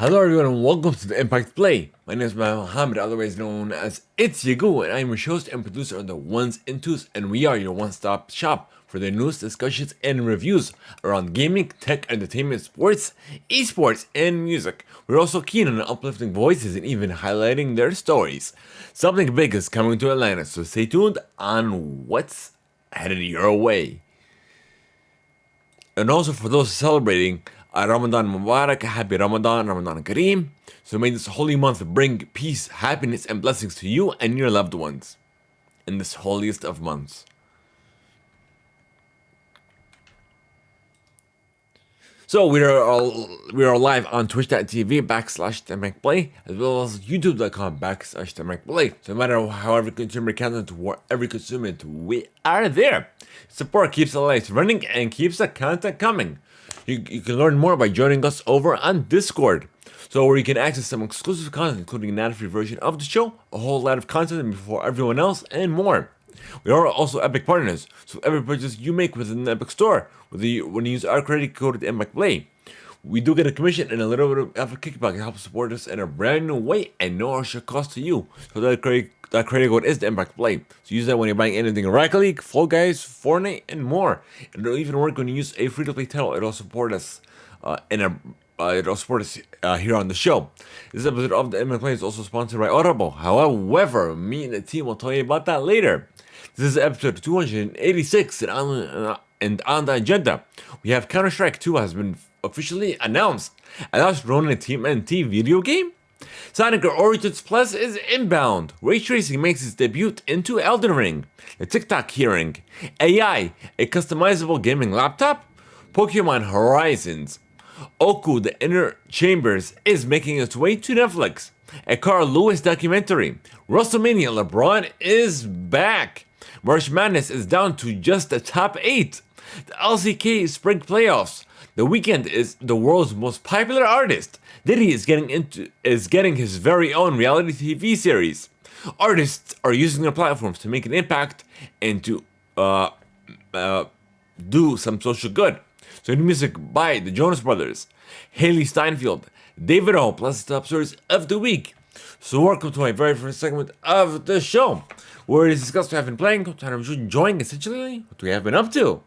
Hello everyone and welcome to the Impact Play. My name is Mohammed, otherwise known as It's Yagu, and I am your host and producer of the Ones and Twos, and we are your one-stop shop for the news, discussions, and reviews around gaming, tech, entertainment, sports, esports, and music. We're also keen on uplifting voices and even highlighting their stories. Something big is coming to Atlanta, so stay tuned on what's headed your way. And also for those celebrating Ramadan Mubarak, happy Ramadan, Ramadan Kareem. So may this holy month bring peace, happiness, and blessings to you and your loved ones in this holiest of months. So we are live on twitch.tv/Theimpactplay as well as youtube.com/Theimpactplay. So no matter however you consume your content, wherever you consume it, we are there. Support keeps the lights running and keeps the content coming. You can learn more by joining us over on Discord, so where you can access some exclusive content, including an ad-free version of the show, a whole lot of content before everyone else, and more. We are also Epic partners, so every purchase you make within the Epic store, when you use our credit code Theimpactplay, we do get a commission and a little bit of a kickback to help support us in a brand new way and no extra cost to you. So that credit code is the Theimpactplay. So use that when you're buying anything in Rocket League, Fall Guys, Fortnite, and more. It'll even work when you use a free-to-play title. It'll support us here on the show. This episode of the Theimpactplay is also sponsored by Audible. However, me and the team will tell you about that later. This is episode 286, and on the agenda, we have Counter-Strike 2 has been officially announced, and that's running a TMNT video game. Sonic Origins Plus is inbound. Ray tracing makes its debut into Elden Ring. The TikTok hearing. AI, a customizable gaming laptop. Pokemon Horizons. Oku, the Inner Chambers, is making its way to Netflix. A Carl Lewis documentary. WrestleMania LeBron is back. March Madness is down to just the top 8. The LCK Spring Playoffs. The Weeknd is the world's most popular artist. Diddy is getting his very own reality TV series. Artists are using their platforms to make an impact and to do some social good. So new music by the Jonas Brothers, Haley Steinfeld, David O, plus the top stories of the week. So welcome to my very first segment of the show, where it is discussed what I've been playing, what I've been enjoying, essentially, what we have been up to.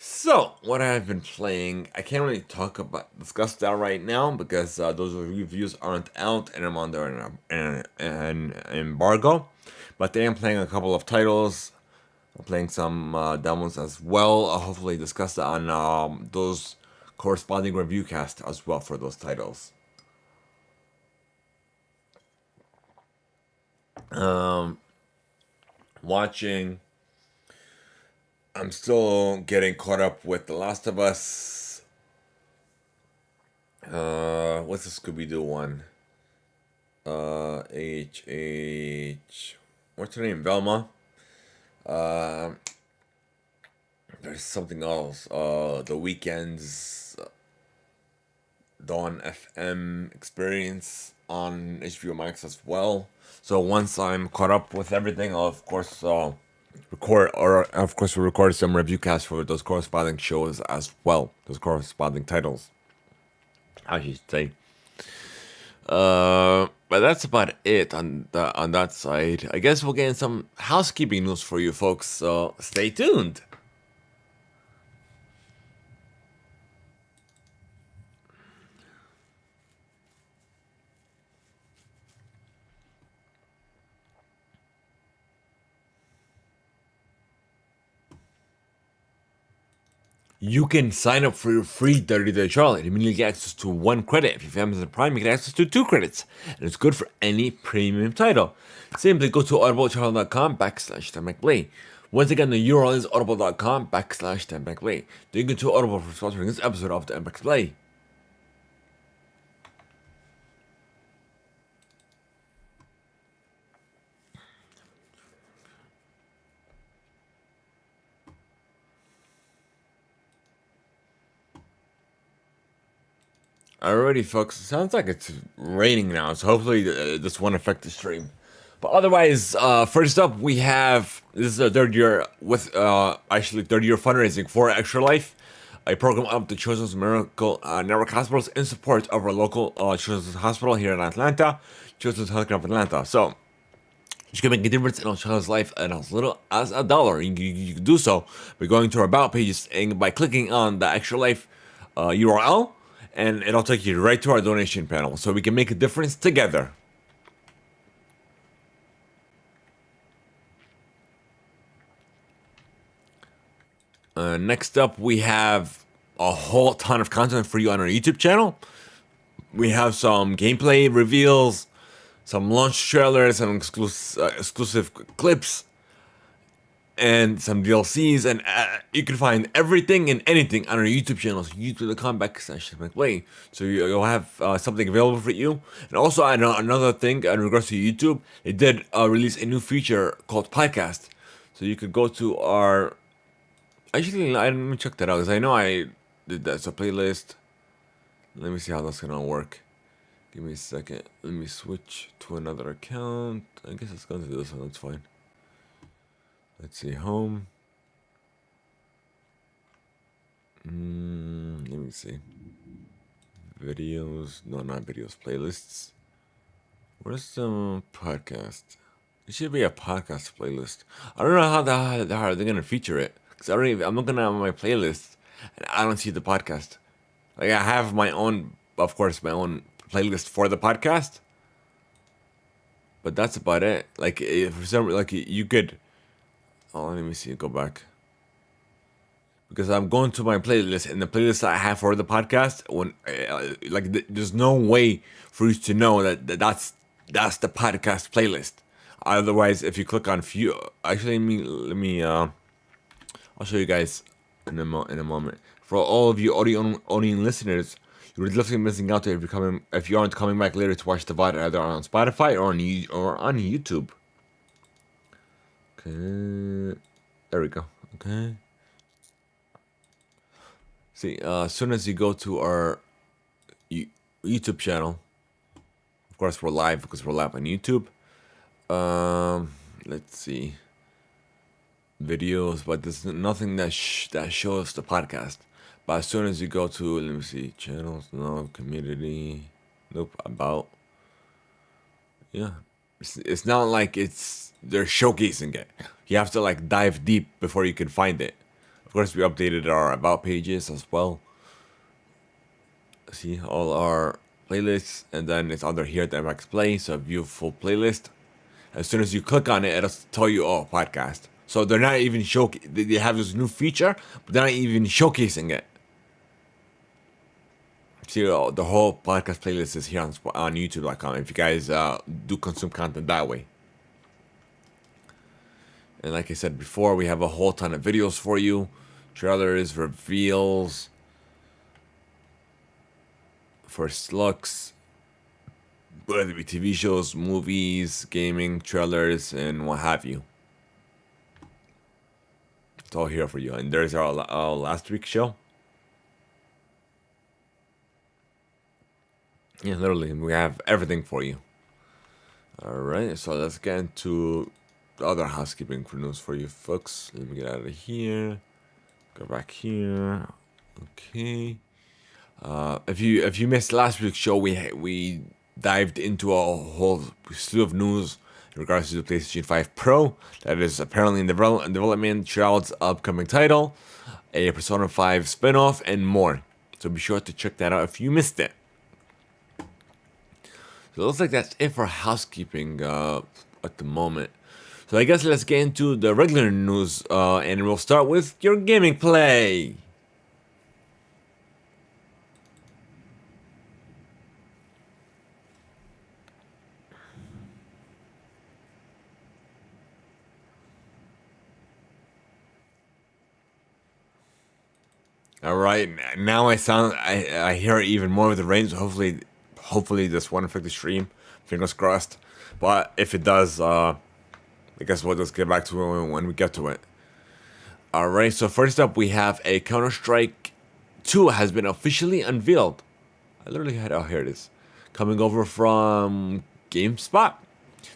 So, what I've been playing, I can't really discuss that right now because those reviews aren't out and I'm under an embargo. But I am playing a couple of titles. I'm playing some demos as well. I'll hopefully discuss that on those corresponding review casts as well for those titles. Watching. I'm still getting caught up with The Last of Us. What's the Scooby-Doo one? What's her name? Velma. There's something else. The Weekend's Dawn FM experience on HBO Max as well. So once I'm caught up with everything, I'll of course we'll record some review casts for those corresponding shows as well, those corresponding titles, I should say. But that's about it on that side. I guess we'll get in some housekeeping news for you folks, so stay tuned. You can sign up for your free 30-day trial and immediately get access to 1 credit. If you have Amazon Prime, you get access to 2 credits. And it's good for any premium title. Simply go to audibletrial.com/Theimpactplay. Once again, the URL is audible.com/Theimpactplay. Thank you to Audible for sponsoring this episode of Theimpactplay. Alrighty, folks. Sounds like it's raining now, so hopefully this won't affect the stream. But otherwise, first up, we have this is a third year fundraising for Extra Life, a program of the Children's Miracle Network Hospitals in support of our local Children's Hospital here in Atlanta, Children's Healthcare of Atlanta. So you can make a difference in a child's life and as little as $1. You can do so by going to our About pages and by clicking on the Extra Life URL, and it'll take you right to our donation panel so we can make a difference together. Next up, we have a whole ton of content for you on our YouTube channel. We have some gameplay reveals, some launch trailers, some exclusive clips, and some DLCs, and you can find everything and anything on our YouTube channel. So youtube.com/Theimpactplay. So you'll have something available for you. And also, another thing in regards to YouTube, they did release a new feature called podcast. So you could go to our... Actually, let me check that out, because I know I did that. So playlist. Let me see how that's gonna work. Give me a second. Let me switch to another account. I guess it's gonna do this one. That's fine. Let's see, home. Let me see. Videos. No, not videos. Playlists. Where's the podcast? It should be a podcast playlist. I don't know how they're gonna feature it. Cause I'm looking at my playlist and I don't see the podcast. Like I have my own, of course, my own playlist for the podcast. But that's about it. Like for some, like you could. Oh, let me see. Go back. Because I'm going to my playlist, and the playlist I have for the podcast, when there's no way for you to know that's the podcast playlist. Otherwise, if you click on few, actually, let me I'll show you guys in a moment. For all of you audio listeners, you're definitely missing out if you aren't coming back later to watch the VOD either on Spotify or on YouTube. Okay, there we go. Okay. See, as soon as you go to our YouTube channel, of course we're live because we're live on YouTube. Let's see. Videos, but there's nothing that shows the podcast. But as soon as you go to, let me see, channels, no, community, nope, about, yeah, it's not like they're showcasing it. You have to like dive deep before you can find it. Of course, we updated our about pages as well. See all our playlists, and then it's under here at Theimpactplay, so view full playlist. As soon as you click on it, it'll tell you, oh, podcast. So they're not even they have this new feature, but they're not even showcasing it. See, the whole podcast playlist is here on YouTube.com if you guys do consume content that way. And like I said before, we have a whole ton of videos for you. Trailers, reveals, first looks, whether it be TV shows, movies, gaming, trailers, and what have you. It's all here for you. And there's our last week's show. Yeah, literally, we have everything for you. Alright, so let's get into the other housekeeping news for you folks. Let me get out of here. Go back here. Okay. If you missed last week's show, we dived into a whole slew of news in regards to the PlayStation 5 Pro that is apparently in development, Shroud's upcoming title, a Persona 5 spin-off, and more. So be sure to check that out if you missed it. So it looks like that's it for housekeeping at the moment. So I guess let's get into the regular news, and we'll start with your gaming play. All right, now I hear even more of the rain. So hopefully this won't affect the stream. Fingers crossed. But if it does, I guess we'll just get back to it when we get to it. All right. So first up, we have a Counter-Strike 2 has been officially unveiled. I literally had, oh, here it is, coming over from GameSpot.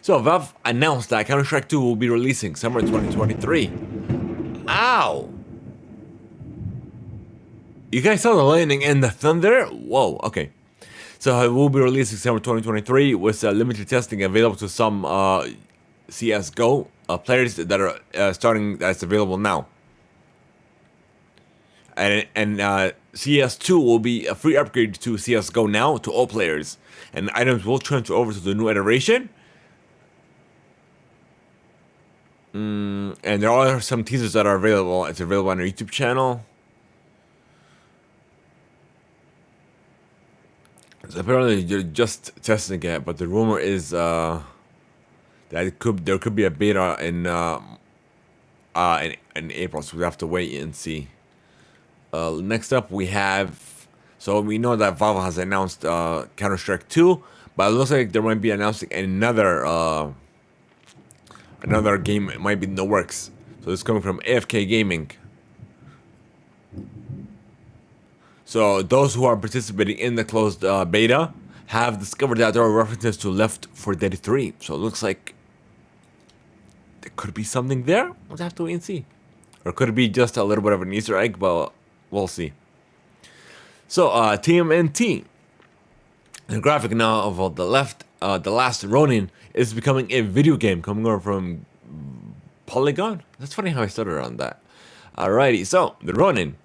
So Valve announced that Counter-Strike 2 will be releasing summer 2023. Ow! You guys saw the lightning and the thunder? Whoa, okay. So it will be releasing summer 2023 with limited testing available to some CSGO players that are starting, that's available now. And CS2 will be a free upgrade to CSGO now to all players. And items will transfer over to the new iteration. And there are some teasers that are available. It's available on our YouTube channel. So apparently they're just testing it, but the rumor is that there could be a beta in April, so we have to wait and see. Next up, we have, so we know that Valve has announced Counter-Strike 2, but it looks like they might be announcing another game. It might be in the works. So this is coming from AFK Gaming. So those who are participating in the closed beta have discovered that there are references to Left 4 Dead 3. So it looks like there could be something there. We'll have to wait and see. Or could it be just a little bit of an Easter egg, but we'll see. So TMNT, the graphic now of the left, The Last Ronin is becoming a video game coming over from Polygon. That's funny how I started on that. Alrighty, so the Ronin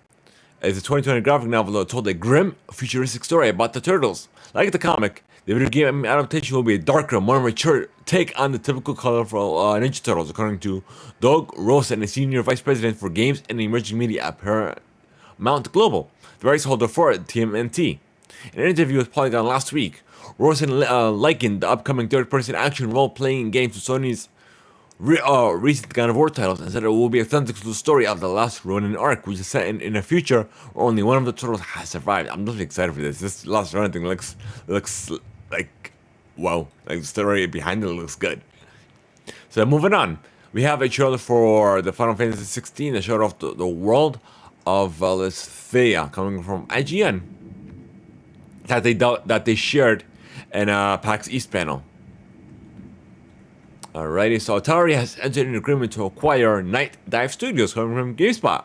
is a 2020 graphic novel that told a grim, futuristic story about the turtles. Like the comic, the video game adaptation will be a darker, more mature take on the typical colorful Ninja Turtles, according to Doug Rosen, a senior vice president for games and emerging media at Paramount Global, the rights holder for TMNT. In an interview with Polygon last week, Rosen likened the upcoming third-person action role-playing game to Sony's recent God of War titles, and said it will be authentic to the story of the Last Ronin arc, which is set in a future where only one of the turtles has survived. I'm really excited for this. This Last Ronin thing looks like, wow, like the story behind it looks good. So moving on, we have a trailer for the Final Fantasy 16, a showed off the world of Thea, coming from IGN, that they shared in PAX East panel. Alrighty, so Atari has entered an agreement to acquire Night Dive Studios, coming from GameSpot.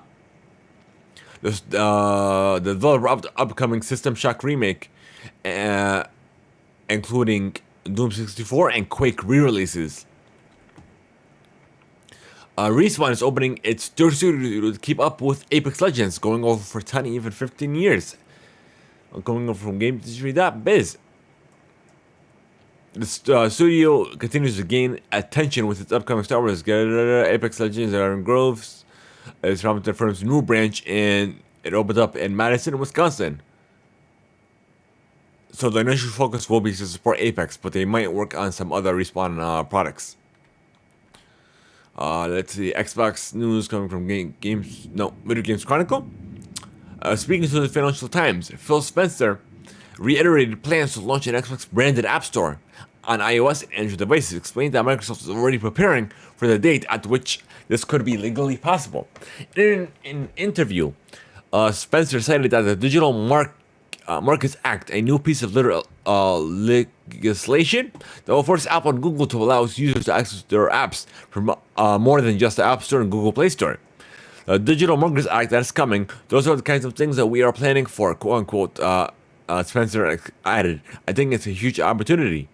The developer of the upcoming System Shock remake, including Doom 64 and Quake re-releases. Respawn is opening its third studio to keep up with Apex Legends, going over for 10, even 15 years. Going over from GameIndustry.biz. The studio continues to gain attention with its upcoming Star Wars Apex Legends Iron Groves. It's from the firm's new branch, and it opened up in Madison, Wisconsin. So the initial focus will be to support Apex, but they might work on some other Respawn products. Let's see, Xbox news coming from Video Games Chronicle. Speaking to the Financial Times, Phil Spencer reiterated plans to launch an Xbox-branded app store on iOS and Android devices, explained that Microsoft is already preparing for the date at which this could be legally possible. In an interview, Spencer cited that the Digital Markets Act, a new piece of legislation that will force Apple and Google to allow its users to access their apps from more than just the App Store and Google Play Store. The Digital Markets Act that's coming, those are the kinds of things that we are planning for, quote-unquote, Spencer added. I think it's a huge opportunity.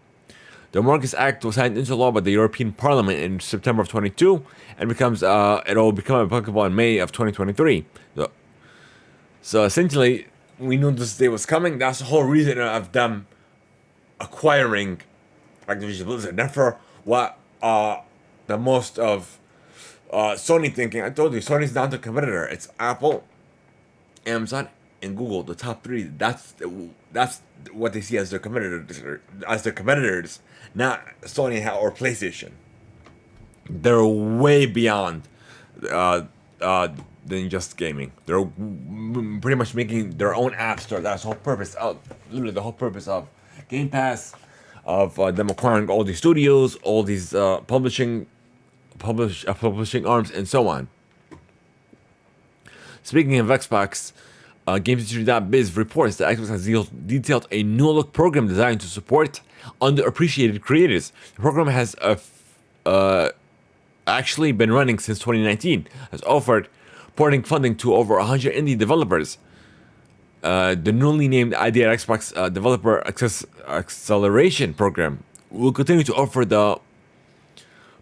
The Markets Act was signed into law by the European Parliament in September of 22 and it will become applicable in May of 2023. So essentially, we knew this day was coming. That's the whole reason of them acquiring Activision Blizzard. Therefore, what the most of Sony thinking, I told you, Sony's not the competitor. It's Apple, Amazon, and Google, the top three. That's what they see as their competitors, not Sony or PlayStation. They're way beyond than just gaming. They're pretty much making their own app store. That's the whole purpose of literally the whole purpose of Game Pass, of them acquiring all these studios, all these publishing arms, and so on. Speaking of Xbox, GameHistory.biz reports that Xbox has detailed a new look program designed to support underappreciated creators. The program has actually been running since 2019, has offered porting funding to over 100 indie developers. The newly named Idea Xbox Developer Acceleration Program will continue to offer the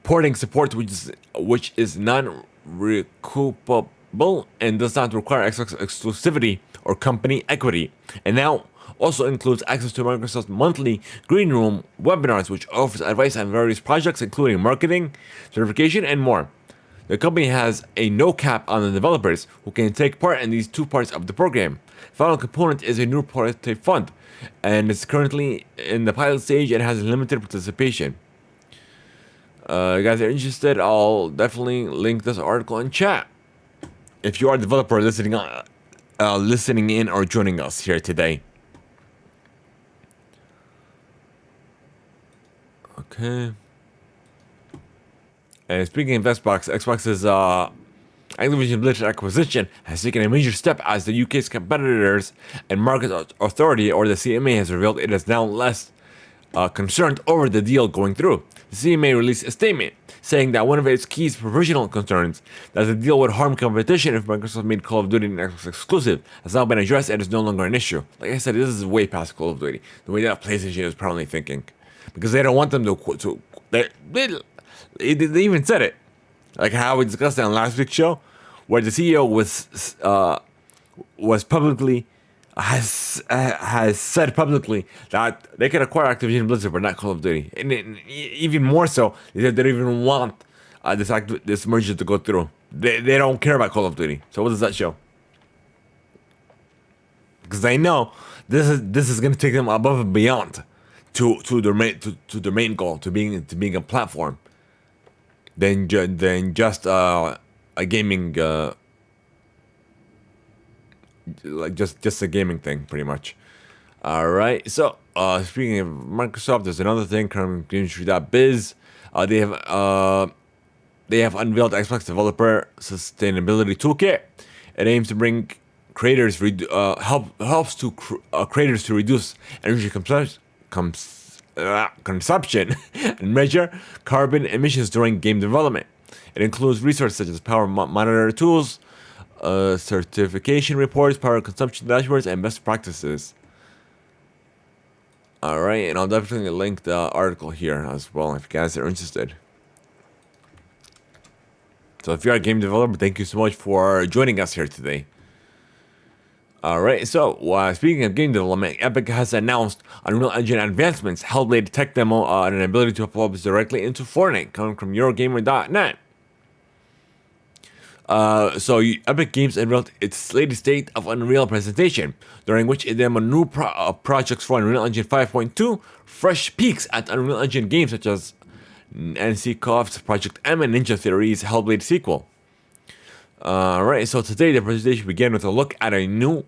porting support, which is non-recoupable and does not require Xbox exclusivity or company equity, and now also includes access to Microsoft's monthly Green Room webinars, which offers advice on various projects, including marketing, certification, and more. The company has a no cap on the developers who can take part in these two parts of the program. The final component is a new prototype fund, and it's currently in the pilot stage and has limited participation. You guys are interested, I'll definitely link this article in chat if you are a developer listening in or joining us here today. Okay. And speaking of Xbox's Activision Blizzard acquisition has taken a major step as the UK's Competitors and Market Authority, or the CMA, has revealed it is now less concerned over the deal going through. The CMA released a statement saying that one of its key provisional concerns, that the deal would harm competition if Microsoft made Call of Duty an Xbox exclusive, has now been addressed and is no longer an issue. Like I said, this is way past Call of Duty, the way that PlayStation is probably thinking, because they don't want them to they even said it, like how we discussed it on last week's show, where the CEO was publicly has said publicly that they can acquire Activision Blizzard but not Call of Duty, and even more so, they said they don't even want this merger to go through. They don't care about Call of Duty. So what does that show? Because they know this is going to take them above and beyond to their main goal, to being a platform, than just a gaming like just a gaming thing, pretty much. All right. So speaking of Microsoft, there's another thing from GameHistory.biz. They have unveiled Xbox Developer Sustainability Toolkit. It aims to bring creators helps to creators to reduce energy consumption and measure carbon emissions during game development. It includes resources such as power monitor tools, certification reports, power consumption dashboards, and best practices. All right, and I'll definitely link the article here as well if you guys are interested. So if you're a game developer, thank you so much for joining us here today. All right, so speaking of game development, Epic has announced Unreal Engine advancements, Hellblade tech demo, and an ability to upload this directly into Fortnite, coming from Eurogamer.net. So Epic Games unveiled its latest state of Unreal presentation, during which it demoed new projects for Unreal Engine 5.2, fresh peeks at Unreal Engine games such as NC Co-op's Project M and Ninja Theory's Hellblade sequel. Alright, so today the presentation began with a look at a new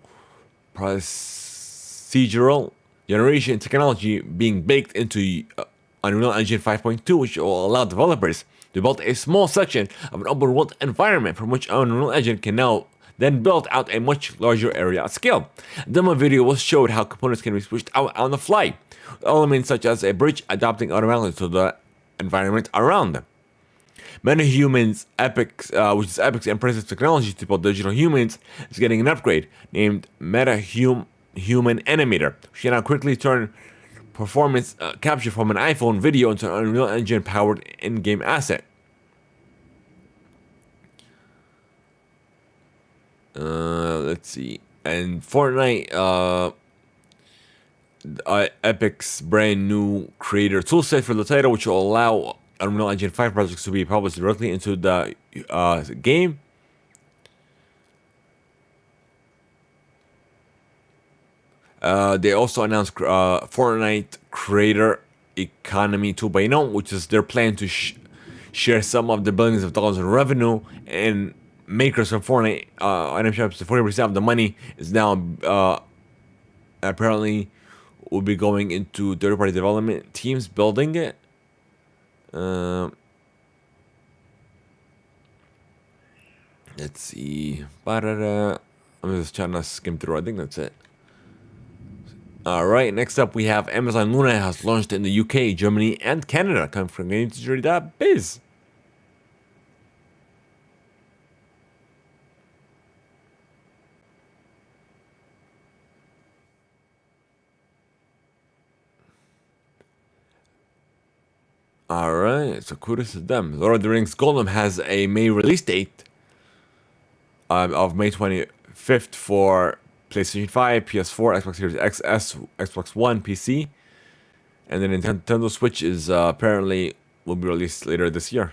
procedural generation technology being baked into Unreal Engine 5.2, which will allow developers to build a small section of an open world environment from which Unreal Engine can now then build out a much larger area at scale. A demo video was showed how components can be switched out on the fly, with elements such as a bridge adapting automatically to the environment around them. MetaHumans, which is Epic's impressive technology to build digital humans, is getting an upgrade named MetaHuman Animator, which can now quickly turn performance capture from an iPhone video into an Unreal Engine powered in-game asset. Let's see. And Fortnite, Epic's brand new creator toolset for the title, which will allow Unreal Engine 5 projects to be published directly into the game. They also announced Fortnite Creator Economy 2.0, which is their plan to share some of the billions of dollars in revenue and makers from Fortnite item shops, 40% of the money is now apparently will be going into third-party development teams building it. Let's see. I'm just trying to skim through. I think that's it. Alright, next up we have Amazon Luna has launched in the UK, Germany, and Canada. Come from GameTheory.biz. Alright, so kudos to them. Lord of the Rings Golem has a May release date of May 25th for PlayStation 5, PS4, Xbox Series XS, Xbox One, PC. And then Nintendo Switch is apparently will be released later this year.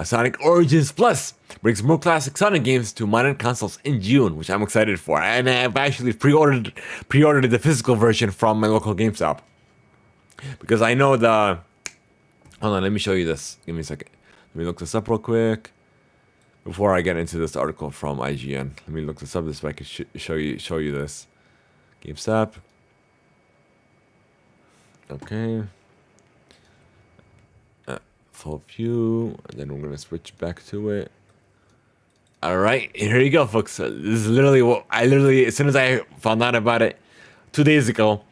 Sonic Origins Plus brings more classic Sonic games to modern consoles in June, which I'm excited for. And I've actually pre-ordered the physical version from my local GameStop. Because I know the... Hold on, let me show you this. Give me a second. Let me look this up real quick. Before I get into this article from IGN. Let me look this up so I can show you this. GameStop. Okay. Full view. And then we're going to switch back to it. Alright, here you go, folks. This is literally what as soon as I found out about it 2 days ago,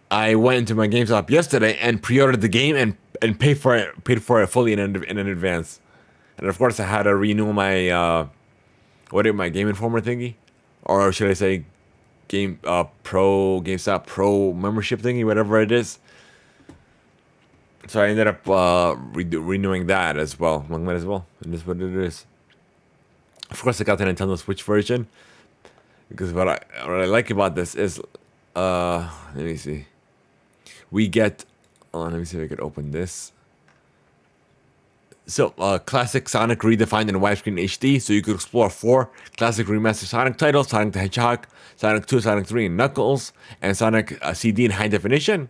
I went into my GameStop yesterday and pre-ordered the game and paid for it fully in advance. And of course, I had to renew my my Game Informer thingy, or should I say, GameStop Pro membership thingy, whatever it is. So I ended up renewing that as well. Might as well. And that's what it is. Of course, I got the Nintendo Switch version because what I like about this is, let me see. We get, let me see if I could open this. So, classic Sonic redefined in widescreen HD, so you could explore 4 classic remastered Sonic titles: Sonic the Hedgehog, Sonic 2, Sonic 3, and Knuckles, and Sonic CD in high definition,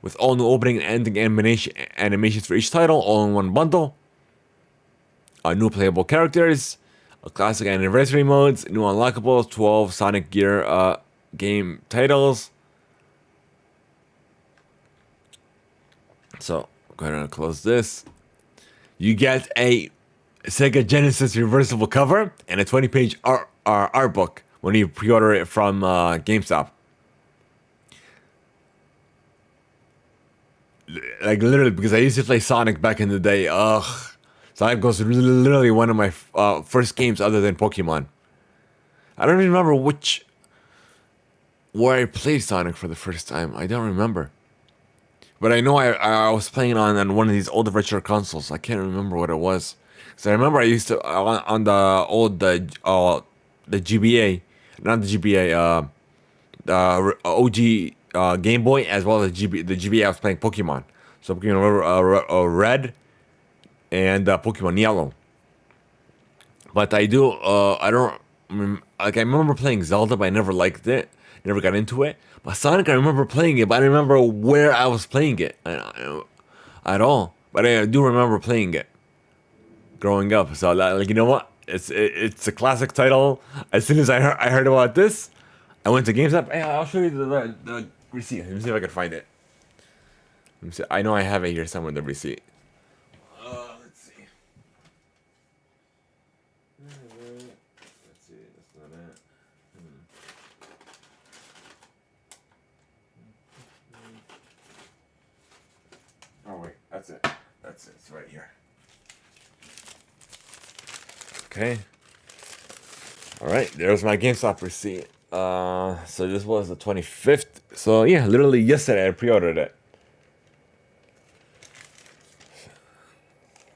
with all new opening and ending animations for each title, all in one bundle. New playable characters, classic anniversary modes, new unlockables, 12 Sonic Gear game titles. So, go ahead and close this. You get a Sega Genesis reversible cover and a 20-page art book when you pre-order it from GameStop. Like literally, because I used to play Sonic back in the day. Sonic was literally one of my first games other than Pokemon. I don't even remember where I played Sonic for the first time. I don't remember. But I know I was playing on one of these old virtual consoles. I can't remember what it was. So I remember I used to on the old the GBA, not the GBA, the OG Game Boy, as well as the GBA. I was playing Pokemon. So Pokemon Red and Pokemon Yellow. But I remember playing Zelda, but I never liked it. Never got into it. But Sonic, I remember playing it, but I don't remember where I was playing it at all. But I do remember playing it growing up. So, like, you know what? It's a classic title. As soon as I heard about this, I went to GameStop. Hey, I'll show you the receipt. Let me see if I can find it. Let me see. I know I have it here somewhere, the receipt. Let's see. Let's see. That's not it. Oh wait, that's it. That's it. It's right here. Okay. All right, there's my GameStop receipt. So this was the 25th. So yeah, literally yesterday I pre-ordered it.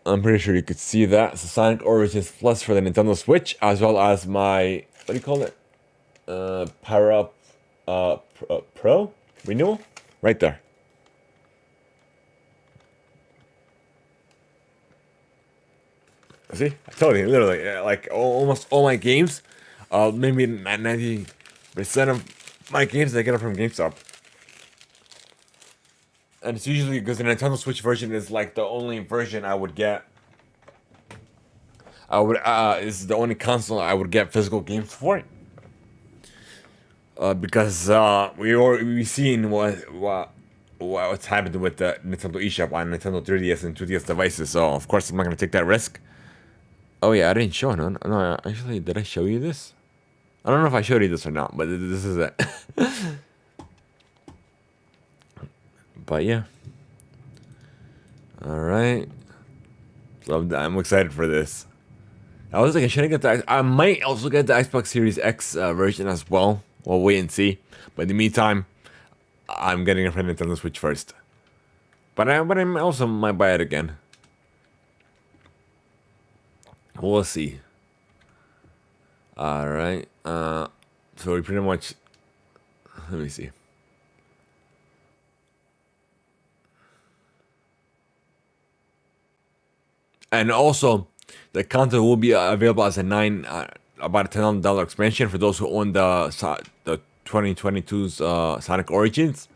I'm pretty sure you could see that. So Sonic Origins Plus for the Nintendo Switch, as well as my, what do you call it? Power Up Pro renewal, right there. See, I told you, literally, like almost all my games, maybe 90% of my games I get them from GameStop. And it's usually because the Nintendo Switch version is like the only version I would get. I would. This is the only console I would get physical games for. Because we seen what's happened with the Nintendo eShop on Nintendo 3DS and 2DS devices. So of course I'm not gonna take that risk. Oh yeah, I didn't show it. No, actually, did I show you this? I don't know if I showed you this or not, but this is it. But yeah. All right. So I'm excited for this. I was like, should I get the? I might also get the Xbox Series X version as well. We'll wait and see. But in the meantime, I'm getting it for Nintendo Switch first. But I also might buy it again. We'll see. All right. So we pretty much. Let me see. And also, the content will be available as a about a $10 expansion for those who own the 2022's Sonic Origins.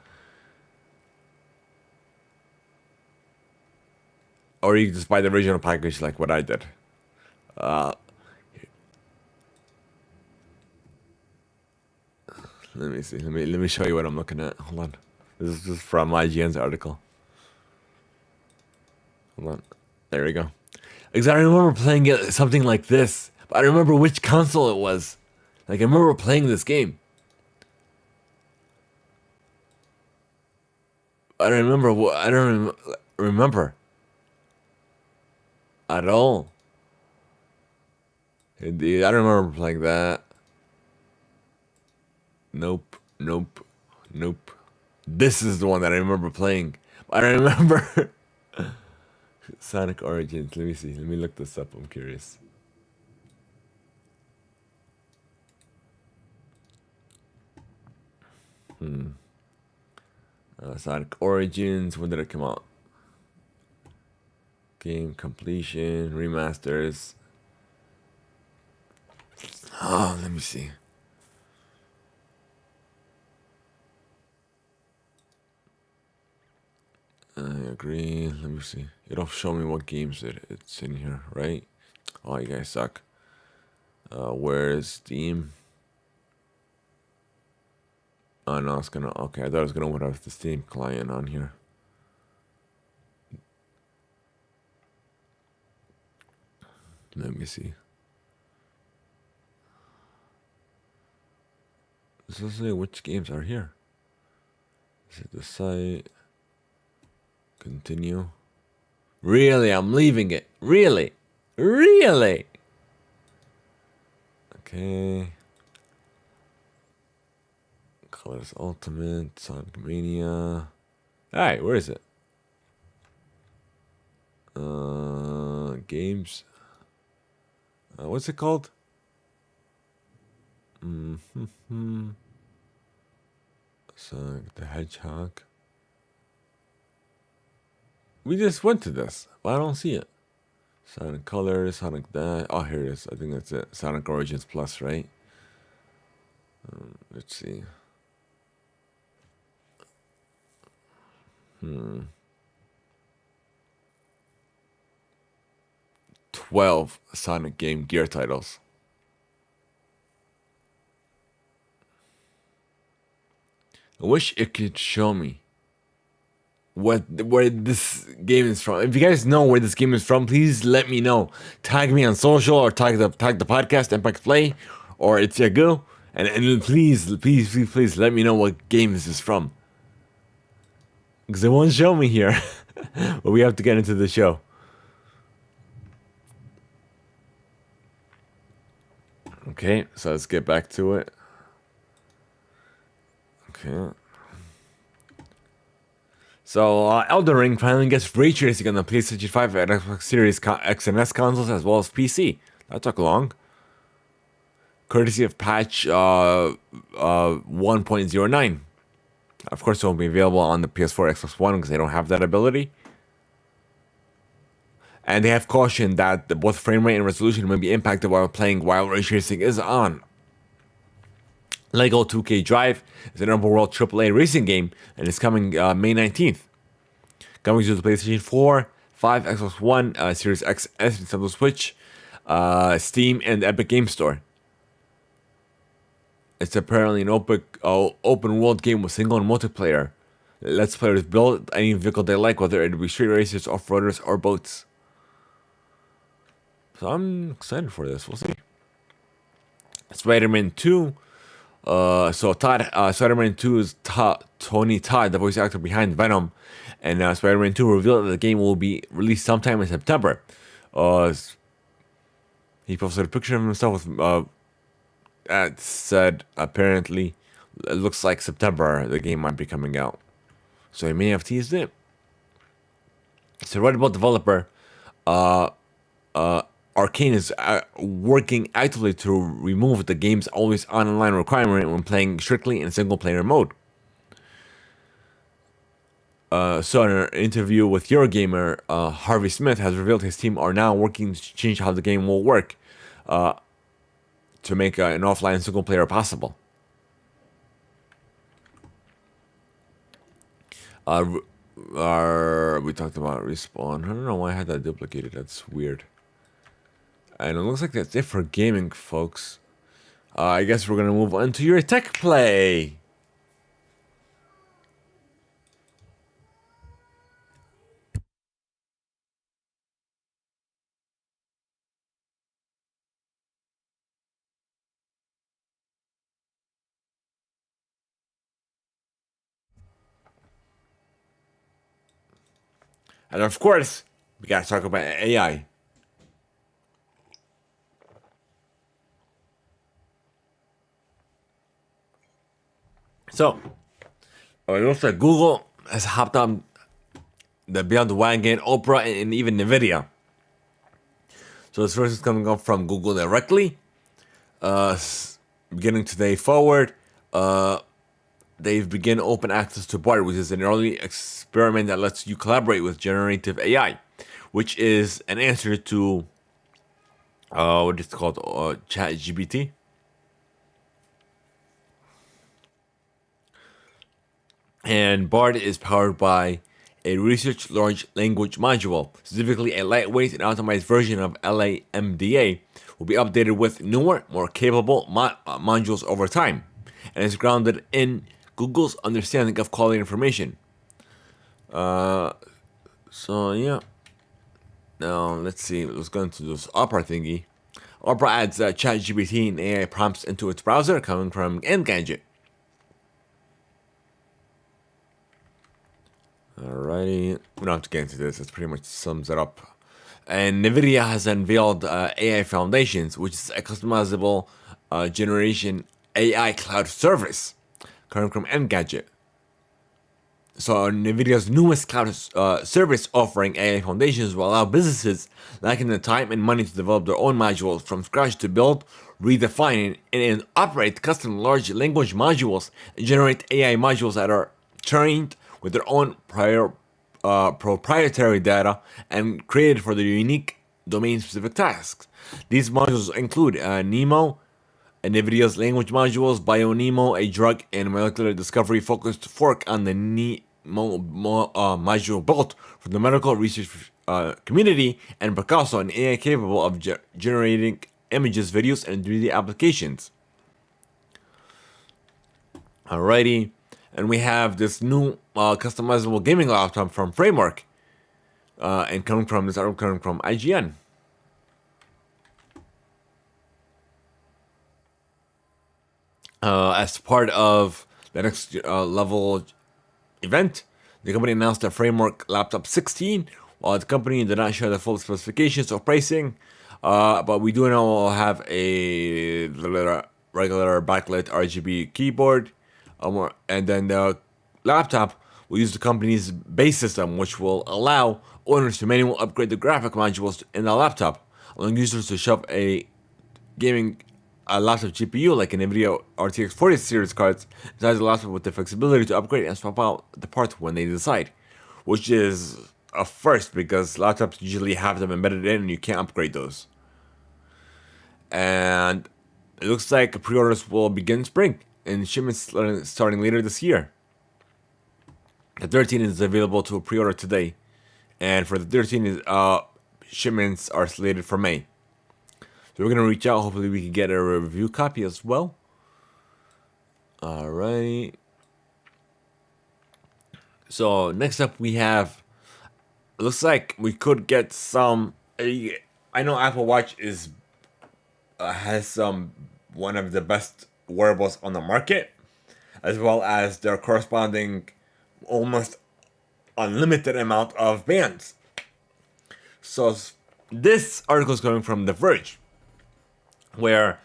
Or you can just buy the original package like what I did. Let me see. Let me show you what I'm looking at. Hold on. This is just from IGN's article. Hold on. There we go. Because I remember playing it something like this, but I remember which console it was. Like I remember playing this game. I don't remember. I don't remember at all. Indeed, I don't remember playing that. Nope. This is the one that I remember playing. I don't remember. Sonic Origins. Let me see. Let me look this up. I'm curious. Sonic Origins. When did it come out? Game completion, remasters. Oh, let me see. I agree. Let me see. It'll show me what games it's in here, right? Oh, you guys suck. Where's Steam? Oh no, it's gonna. Okay, I thought it was gonna put the Steam client on here. Let me see. This doesn't say which games are here. Is it the site? Continue. Really? I'm leaving it. Really? Okay. Colors Ultimate, Sonic Mania. Alright, where is it? Games. What's it called? Sonic the Hedgehog. We just went to this, but I don't see it. Sonic Colors, Sonic that. Oh, here it is. I think that's it. Sonic Origins Plus, right? Let's see. 12 Sonic Game Gear titles. I wish it could show me where this game is from. If you guys know where this game is from, please let me know. Tag me on social or tag the podcast Theimpactplay or it's Yagu, and please let me know what game this is from. Because it won't show me here. But we have to get into the show. Okay, so let's get back to it. Okay. So, Elden Ring finally gets ray tracing on the PlayStation 5 and Xbox Series X and S consoles as well as PC. That took long. Courtesy of patch 1.09. Of course, it won't be available on the PS4, Xbox One because they don't have that ability. And they have cautioned that both frame rate and resolution may be impacted while playing while ray tracing is on. Lego 2K Drive is an open world AAA racing game and it's coming May 19th. Coming to the PlayStation 4, 5, Xbox One, Series X, and Nintendo Switch. Steam and Epic Game Store. It's apparently an open world game with single and multiplayer. Lets players build any vehicle they like, whether it be street racers, off-roaders, or boats. So I'm excited for this. We'll see. Spider-Man 2. Spider-Man 2 is Tony Todd, the voice actor behind Venom, and Spider-Man 2 revealed that the game will be released sometime in September. He posted a picture of himself with that said apparently it looks like September the game might be coming out. So he may have teased it. So Red Bull developer Arcane is working actively to remove the game's always online requirement when playing strictly in single player mode. So in an interview with Eurogamer, Harvey Smith has revealed his team are now working to change how the game will work to make an offline single player possible. We talked about Respawn. I don't know why I had that duplicated. That's weird. And it looks like that's it for gaming, folks. I guess we're going to move on to your tech play. And of course, we got to talk about AI. So, it looks like Google has hopped on the Beyond the Wagon, Opera, and even NVIDIA. So this first is coming up from Google directly. Beginning today forward, they've begun open access to Bard, which is an early experiment that lets you collaborate with generative AI, which is an answer to what is it called, ChatGPT. And Bard is powered by a research large language module, specifically a lightweight and optimized version of LaMDA, will be updated with newer, more capable modules over time, and is grounded in Google's understanding of quality information. So yeah. Now let's see. Let's go into this Opera thingy. Opera adds ChatGPT and AI prompts into its browser, coming from Engadget. Alrighty, we don't have to get into this. It pretty much sums it up. And NVIDIA has unveiled AI Foundations, which is a customizable generation AI cloud service coming from Engadget. So NVIDIA's newest cloud service offering AI Foundations will allow businesses lacking the time and money to develop their own modules from scratch to build, redefine, and operate custom large language modules and generate AI modules that are trained with their own proprietary data and created for their unique domain-specific tasks. These modules include NeMo, NVIDIA's language modules, BioNeMo, a drug and molecular discovery-focused fork on the NeMo module built for the medical research community, and Picasso, an AI capable of generating images, videos, and 3D applications. Alrighty. And we have this new customizable gaming laptop from Framework, and coming from IGN. As part of the next level event, the company announced a Framework Laptop 16. While the company did not share the full specifications or pricing, but we do know we'll have a regular backlit RGB keyboard. And then the laptop will use the company's base system, which will allow owners to manually upgrade the graphic modules in the laptop, allowing users to shove a gaming laptop GPU like an NVIDIA RTX 40 series cards inside the laptop with the flexibility to upgrade and swap out the parts when they decide, which is a first because laptops usually have them embedded in and you can't upgrade those. And it looks like pre-orders will begin spring, and shipments starting later this year. The 13 is available to pre-order today, and for the 13, shipments are slated for May. So we're gonna reach out. Hopefully, we can get a review copy as well. Alrighty. So next up, we have. Looks like we could get some. I know Apple Watch has some one of the best wearables on the market, as well as their corresponding almost unlimited amount of bands. So this article is coming from The Verge, where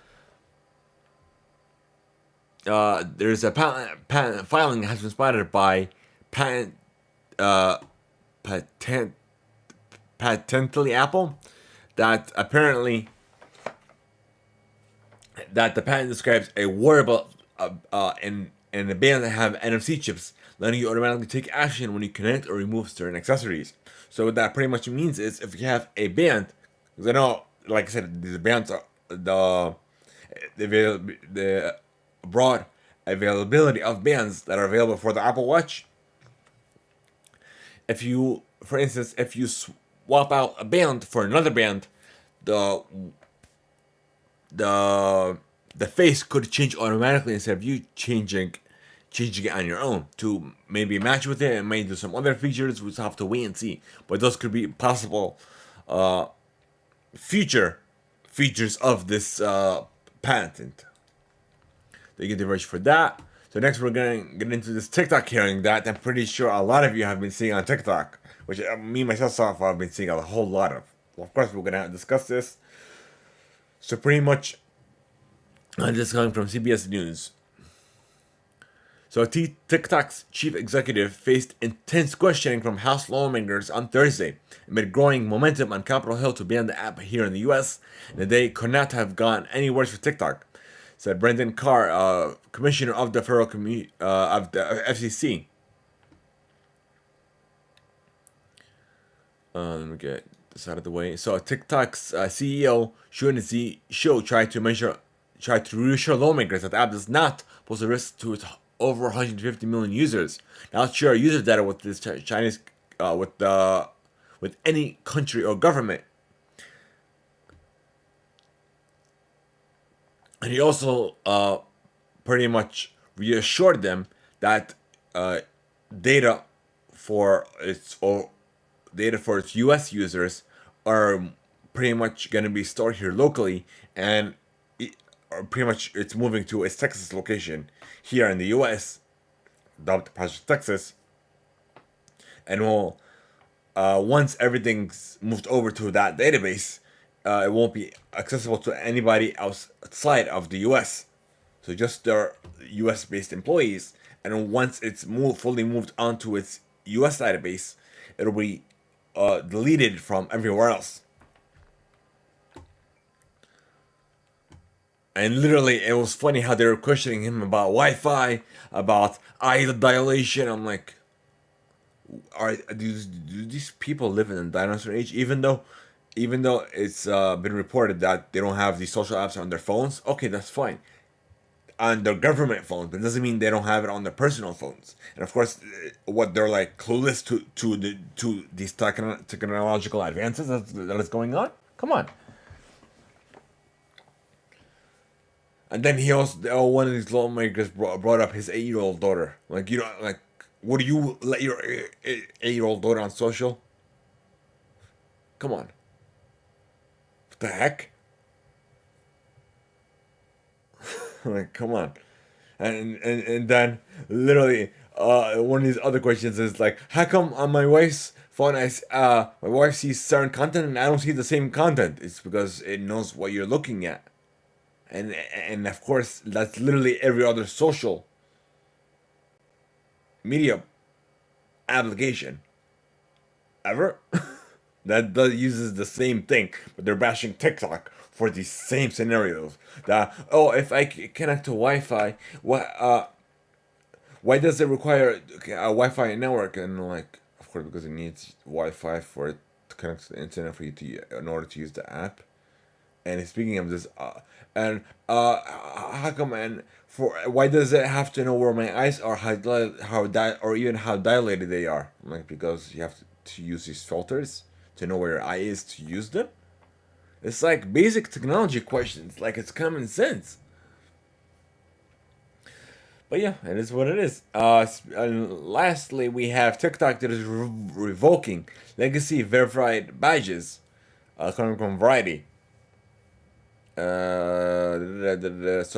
there's a patent filing that has been spotted by patent patently Apple that apparently that the patent describes a wearable in a band that have NFC chips, letting you automatically take action when you connect or remove certain accessories. So what that pretty much means is if you have a band, because I know, like I said, these bands are the broad availability of bands that are available for the Apple Watch. If you, for instance, if you swap out a band for another band, the face could change automatically instead of you changing it on your own to maybe match with it and maybe do some other features. We'll have to wait and see. But those could be possible future features of this patent. They get the version for that. So next we're going to get into this TikTok hearing that I'm pretty sure a lot of you have been seeing on TikTok, which me myself I've been seeing a whole lot of. Well, of course we're going to discuss this. So pretty much, this is coming from CBS News. So TikTok's chief executive faced intense questioning from House lawmakers on Thursday amid growing momentum on Capitol Hill to ban the app here in the U.S. The day could not have gone any worse for TikTok, said Brendan Carr, commissioner of the federal of the FCC. Let me get this out of the way. So TikTok's CEO Shun Zi Shou tried to reassure lawmakers that the app does not pose a risk to its over 150 million users. Not share user data with this Chinese with any country or government. And he also pretty much reassured them that data for its U.S. users are pretty much going to be stored here locally, and pretty much it's moving to its Texas location here in the U.S., dubbed Project Texas, and will once everything's moved over to that database, it won't be accessible to anybody outside of the U.S. So just their U.S.-based employees, and once it's fully moved onto its U.S. database, it'll be deleted from everywhere else. And literally, it was funny how they were questioning him about Wi-Fi, about eye dilation. I'm like, do these people live in a dinosaur age? Even though it's been reported that they don't have these social apps on their phones. Okay, that's fine. On their government phones, but it doesn't mean they don't have it on their personal phones. And of course, what they're like clueless to these technological advances that is going on. Come on. And then he also, one of these lawmakers brought up his 8-year-old daughter. Like, you know, like, would you let your 8-year-old daughter on social? Come on. What the heck? Like, come on. And then, literally, one of these other questions is like, how come on my wife's phone, my wife sees certain content and I don't see the same content? It's because it knows what you're looking at. And of course, that's literally every other social media application ever that uses the same thing, but they're bashing TikTok for these same scenarios. That, oh, if I connect to Wi-Fi, why does it require a Wi-Fi network? And like, of course, because it needs Wi-Fi for it to connect to the internet for you in order to use the app. And speaking of this, how come, and for why does it have to know where my eyes are, or even how dilated they are? Like, because you have to use these filters to know where your eye is to use them. It's like basic technology questions, like it's common sense. But yeah, it is what it is. And lastly, we have TikTok that is revoking legacy verified badges, coming from Variety. So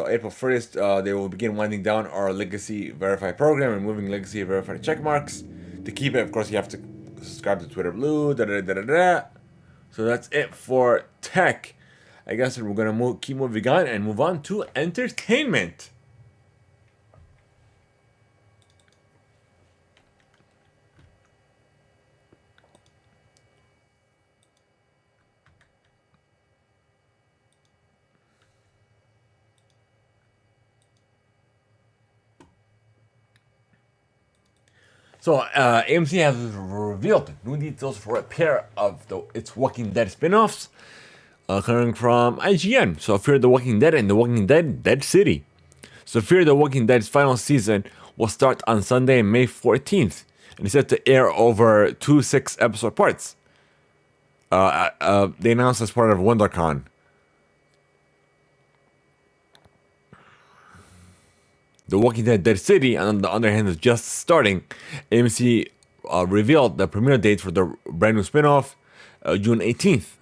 April 1st, they will begin winding down our legacy verified program, removing legacy verified check marks. To keep it, of course, you have to subscribe to Twitter Blue. So that's it for tech. I guess we're gonna keep moving on and move on to entertainment. So AMC has revealed new details for a pair of its Walking Dead spin-offs, coming from IGN. So Fear the Walking Dead and The Walking Dead Dead City. So Fear the Walking Dead's final season will start on Sunday, May 14th, and it's set to air over 2 6-episode parts. They announced as part of WonderCon. The Walking Dead Dead City, on the other hand, is just starting. AMC revealed the premiere date for the brand new spin-off, June 18th.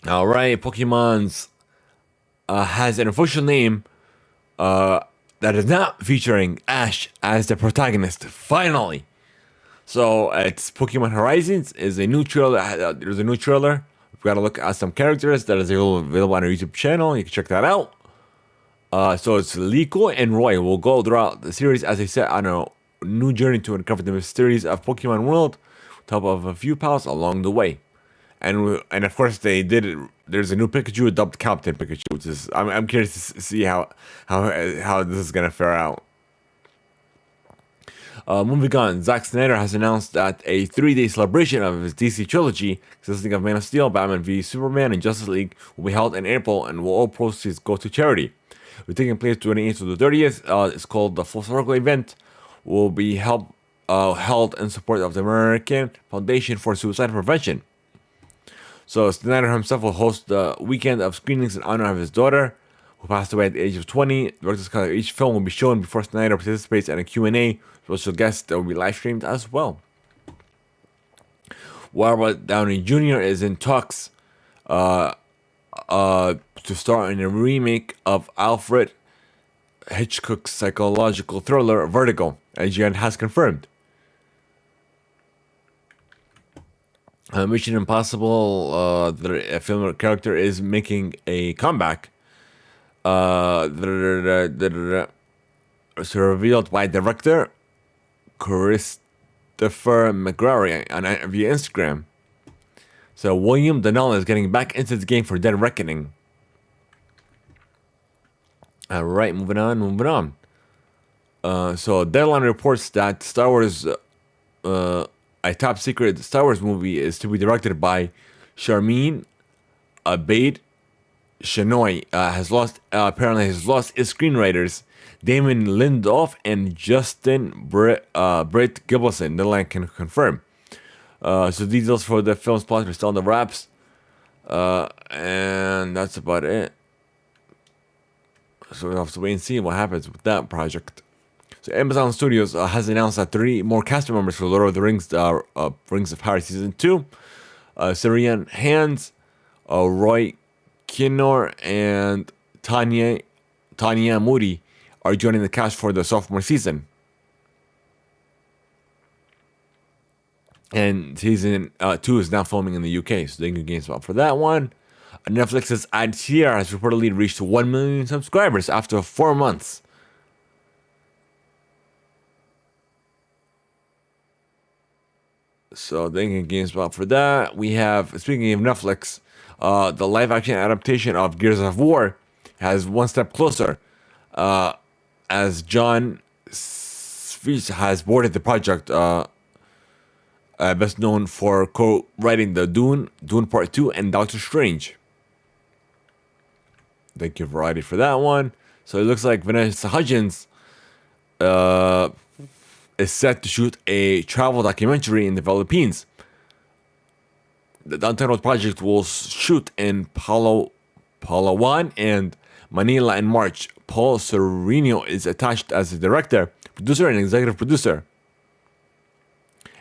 Alright, Pokemon's has an official name that is not featuring Ash as the protagonist, finally. So it's Pokemon Horizons is a new trailer. There's a new trailer. We've got to look at some characters that is available on our YouTube channel. You can check that out. So it's Liko and Roy will go throughout the series as they set on a new journey to uncover the mysteries of Pokemon world, with help of a few pals along the way. And of course they did it. There's a new Pikachu dubbed Captain Pikachu, which is I'm curious to see how this is gonna fare out. Moving on, Zack Snyder has announced that a 3-day celebration of his DC trilogy, consisting of Man of Steel, Batman v Superman, and Justice League, will be held in April, and will all proceeds go to charity. We're taking place 28th to the 30th. It's called the Full Circle event. Will be held in support of the American Foundation for Suicide Prevention. So Snyder himself will host the weekend of screenings in honor of his daughter, who passed away at the age of 20. The director's cut of each film will be shown before Snyder participates in a Q&A. Special guests that will be live streamed as well. Robert Downey Jr. is in talks to star in a remake of Alfred Hitchcock's psychological thriller Vertigo, IGN has confirmed. Mission Impossible, the film character is making a comeback. It's revealed by director Christopher McQuarrie via Instagram. So William Donnell is getting back into the game for Dead Reckoning. Alright, moving on. So Deadline reports that Star Wars, a top secret Star Wars movie, is to be directed by Sharmeen Abaid Shenoy. Apparently has lost his screenwriters Damon Lindelof and Justin Britt Gibbleson. Deadline can confirm. So details for the film's plot are still on the wraps. And that's about it. So we'll have to wait and see what happens with that project. So Amazon Studios has announced that 3 more cast members for Lord of the Rings, Rings of Power Season 2. Syrian Hands, Roy Kinnear, and Tanya Moody are joining the cast for the sophomore season. And season 2 is now filming in the UK, so they can gain spot for that one. Netflix's Ad Tier has reportedly reached 1 million subscribers after 4 months. So they can gain spot for that. We have, speaking of Netflix, the live-action adaptation of Gears of War has one step closer, as John Svies has boarded the project, best known for co-writing the Dune Part 2, and Doctor Strange. Thank you, Variety, for that one. So it looks like Vanessa Hudgens is set to shoot a travel documentary in the Philippines. the untitled project will shoot in Palawan and Manila in March. Paul Sereno is attached as a director, producer, and executive producer.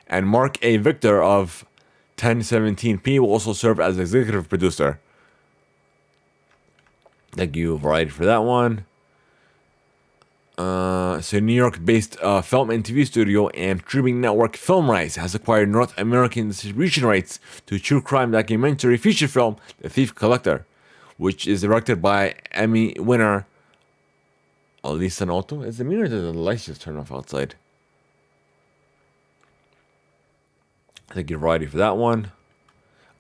And Mark A. Victor of 1017p will also serve as executive producer. Thank you, Variety, for that one. So New York-based film and TV studio and streaming network Film Rights has acquired North American distribution rights to true crime documentary feature film The Thief Collector, which is directed by Emmy winner Alisa Noto. Is the meter or the lights just turn off outside? Thank you, Variety, for that one.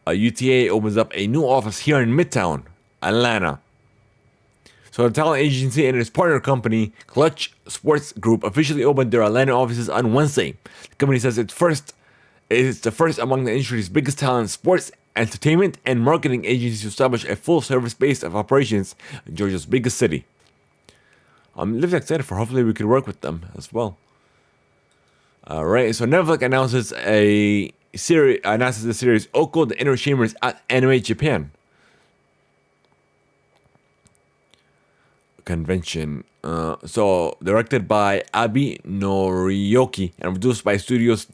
UTA opens up a new office here in Midtown, Atlanta. So the talent agency and its partner company, Clutch Sports Group, officially opened their Atlanta offices on Wednesday. The company says it's the first among the industry's biggest talent, sports, entertainment, and marketing agencies to establish a full-service base of operations in Georgia's biggest city. I'm living excited for hopefully we could work with them as well. Alright, so Netflix announces the series Oko, the Inner Chambers at Anime Japan Convention. So directed by Abi Norioki and produced by Studios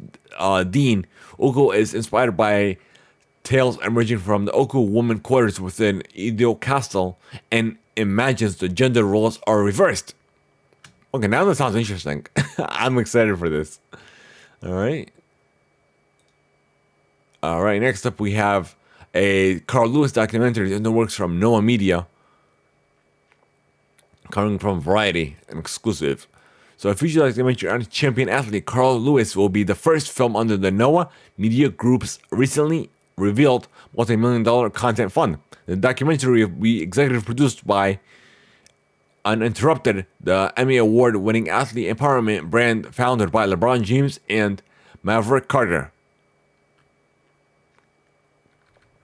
Dean. Oko is inspired by tales emerging from the Oko woman quarters within Edo Castle and imagines the gender roles are reversed. Okay, now that sounds interesting. I'm excited for this. Alright, next up we have a Carl Lewis documentary in the works from Noah Media. Coming from Variety, an exclusive. So a feature documentary on champion athlete Carl Lewis will be the first film under the Noah Media Group's recently revealed multi-million-dollar content fund. The documentary will be executive produced by Uninterrupted, the Emmy Award-winning athlete empowerment brand founded by LeBron James and Maverick Carter.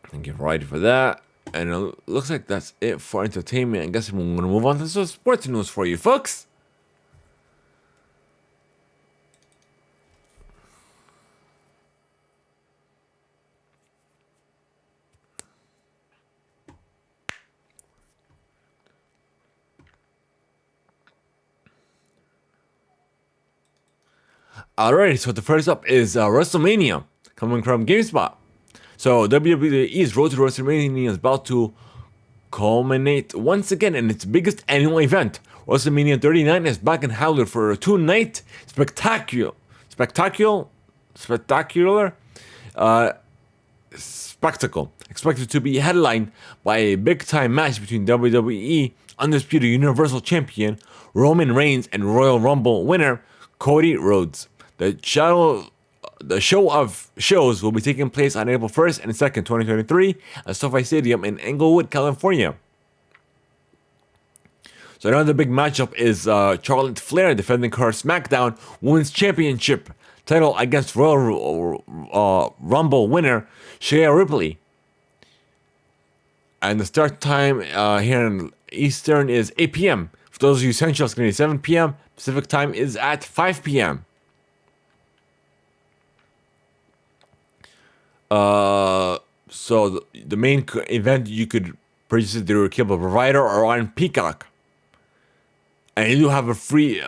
Thank you, Variety, for that. And it looks like that's it for entertainment. I guess we're going to move on to some sports news for you, folks. Alright, so the first up is WrestleMania, coming from GameSpot. So WWE's Road to WrestleMania is about to culminate once again in its biggest annual event. WrestleMania 39 is back in Howler for a two-night spectacular spectacle, expected to be headlined by a big-time match between WWE Undisputed Universal Champion Roman Reigns and Royal Rumble winner Cody Rhodes. The show of shows will be taking place on April 1st and 2nd, 2023 at SoFi Stadium in Inglewood, California. So another big matchup is Charlotte Flair defending her SmackDown Women's Championship title against Royal Rumble winner Shea Ripley. And the start time here in Eastern is 8 p.m. For those of you Central, it's going to be 7 p.m. Pacific time is at 5 p.m. So the main event, you could purchase it through a cable provider or on Peacock. And you do have a free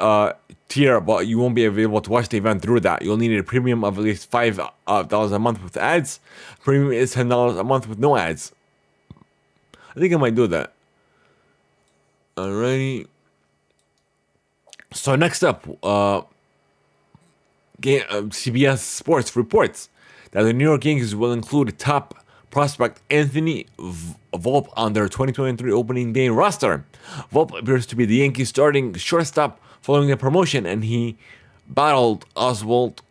tier, but you won't be able to watch the event through that. You'll need a premium of at least $5 a month with ads. Premium is $10 a month with no ads. I think I might do that. Alrighty. So next up, CBS Sports reports that the New York Yankees will include top prospect Anthony Volpe on their 2023 opening day roster. Volpe appears to be the Yankees starting shortstop following a promotion, and he battled Oswald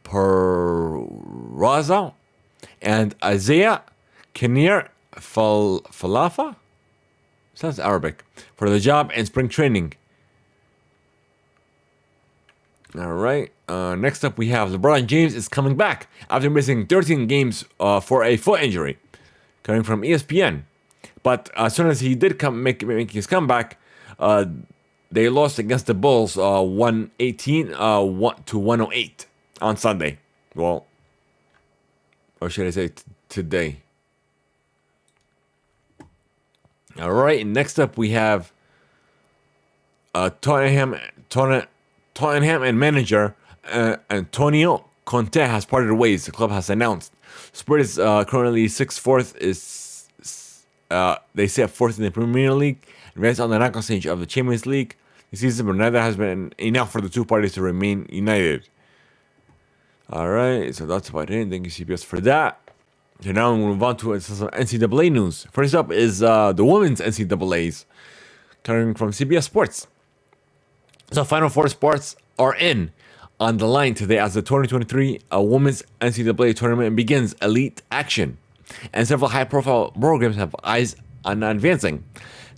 Peraza and Isaiah Kinnear Falafa? Sounds Arabic. For the job and spring training. Alright, next up we have LeBron James is coming back after missing 13 games for a foot injury, coming from ESPN. But as soon as he did make his comeback, they lost against the Bulls 118 to 108 on Sunday. Well, or should I say today? All right. Next up, we have Tottenham and manager Antonio Conte has parted ways. The club has announced. Spurs currently fourth is they sit fourth in the Premier League, advanced on the knockout stage of the Champions League this season, but neither has been enough for the two parties to remain united. All right, so that's about it. Thank you, CBS, for that. So now we'll move on to some NCAA news. First up is the women's NCAAs, coming from CBS Sports. So Final Four sports are in on the line today as the 2023 Women's NCAA tournament begins elite action. And several high-profile programs have eyes on advancing.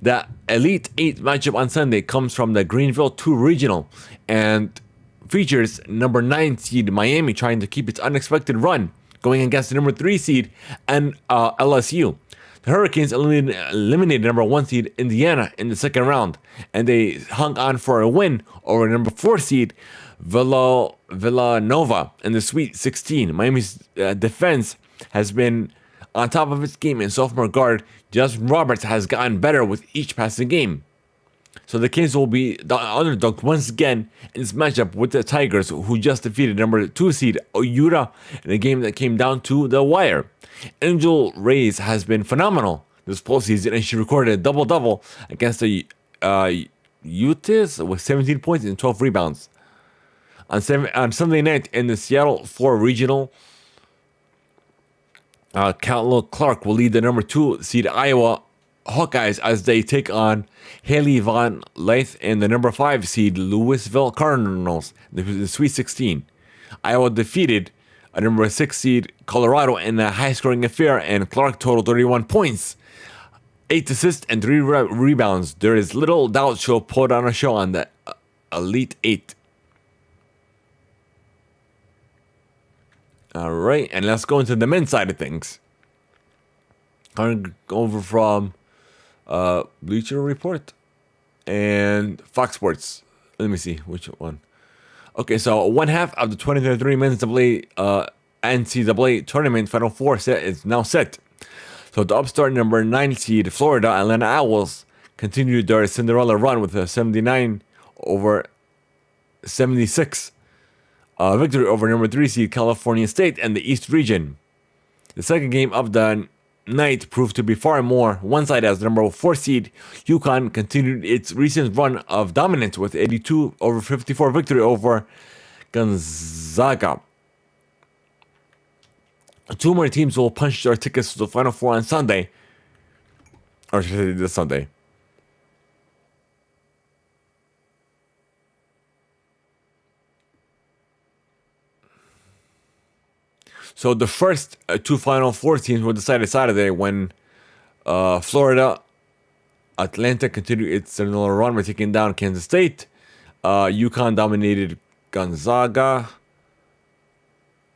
The Elite 8 matchup on Sunday comes from the Greenville 2 Regional and features number 9 seed Miami trying to keep its unexpected run, going against the number 3 seed and LSU. The Hurricanes eliminated number 1 seed Indiana in the second round, and they hung on for a win over number 4 seed Villanova in the Sweet 16. Miami's defense has been on top of its game, and sophomore guard Justin Roberts has gotten better with each passing game. So the Kings will be the underdog once again in this matchup with the Tigers, who just defeated number 2 seed Utah in a game that came down to the wire. Angel Reyes has been phenomenal this postseason, and she recorded a double-double against the Utes with 17 points and 12 rebounds. On Sunday night in the Seattle 4 Regional, Caitlin Clark will lead the number 2 seed Iowa Hawkeyes as they take on Haley Von Leith and the number 5 seed Louisville Cardinals in the Sweet 16. Iowa defeated a number 6 seed Colorado in a high-scoring affair, and Clark totaled 31 points, 8 assists, and 3 rebounds. There is little doubt she'll put on a show on the Elite 8. All right, and let's go into the men's side of things. I'm going to go over from Bleacher Report and Fox Sports. Let me see which one. Okay, so one half of the 2023 men's NCAA tournament Final Four set is now set. So the upstart number 9 seed Florida Atlanta Owls continued their Cinderella run with a 79 over 76 victory over number 3 seed California State and the East Region. The second game of the night proved to be far more one-sided as the number 4 seed UConn continued its recent run of dominance with 82 over 54 victory over Gonzaga. 2 more teams will punch their tickets to the Final Four on Sunday, or should I say this Sunday. So the first 2 Final Four teams were decided Saturday when Florida Atlanta continued its Cinderella run by taking down Kansas State. UConn dominated Gonzaga.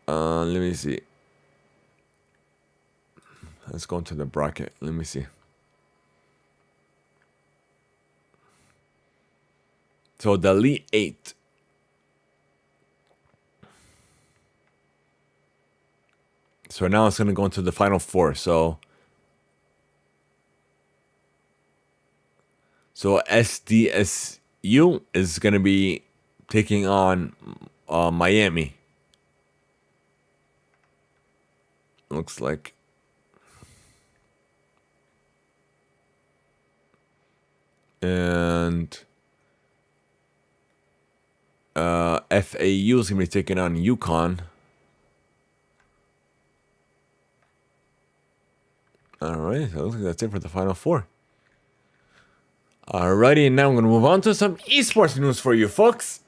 Let me see. Let's go into the bracket. Let me see. So the Elite 8. So now it's going to go into the Final Four. So SDSU is going to be taking on Miami. Looks like. And FAU is going to be taking on UConn. Alright, so looks like that's it for the Final Four. Alrighty, and now I'm going to move on to some esports news for you folks.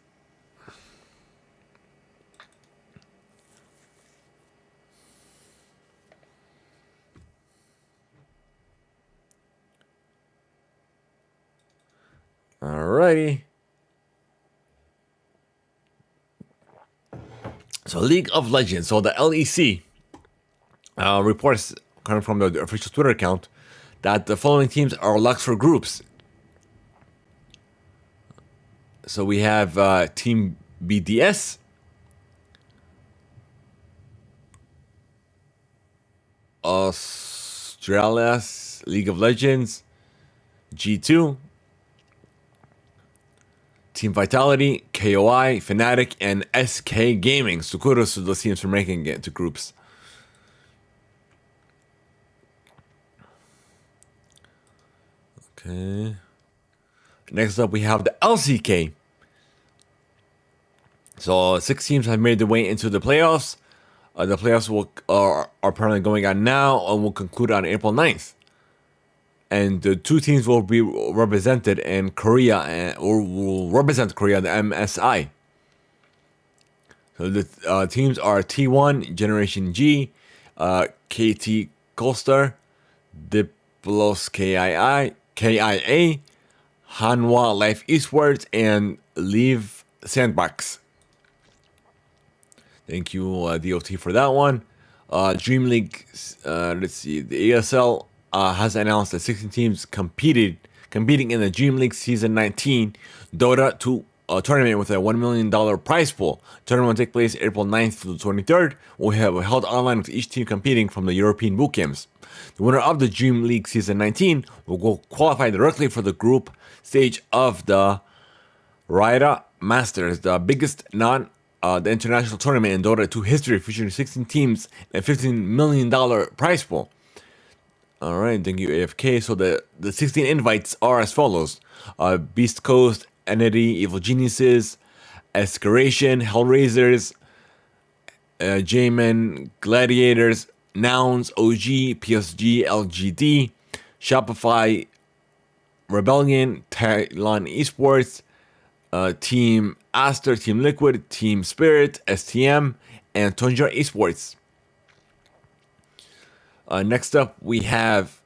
Alrighty. So League of Legends, so the LEC reports coming from the official Twitter account that the following teams are locked for groups. So we have Team BDS, Australis, League of Legends, G2, Team Vitality, KOI, Fnatic, and SK Gaming. So kudos to those teams for making it to groups. Okay. Next up, we have the LCK. So 6 teams have made their way into the playoffs. The playoffs are apparently going on now and will conclude on April 9th. And the 2 teams will be represented in Korea or will represent Korea in the MSI. So the teams are T1, Generation G, KT Coaster, Diplos KIA, Hanwha Life Eastwards, and Leave Sandbox. Thank you, DOT, for that one. Dream League, let's see, the ESL has announced that 16 teams competing in the Dream League Season 19 Dota 2 tournament with a $1 million prize pool. Tournament will take place April 9th to the 23rd. We have held online with each team competing from the European boot camps. The winner of the Dream League Season 19 will go qualify directly for the group stage of the Raida Masters, the biggest the international tournament in Dota 2 history, featuring 16 teams and $15 million prize pool. All right, thank you, AFK. So the 16 invites are as follows: Beast Coast, Entity, Evil Geniuses, Escaration, Hellraisers, J-Men, Gladiators, Nouns, OG, PSG, LGD, Shopify, Rebellion, Talon Esports, Team Aster, Team Liquid, Team Spirit, STM, and Tonja Esports. Next up, we have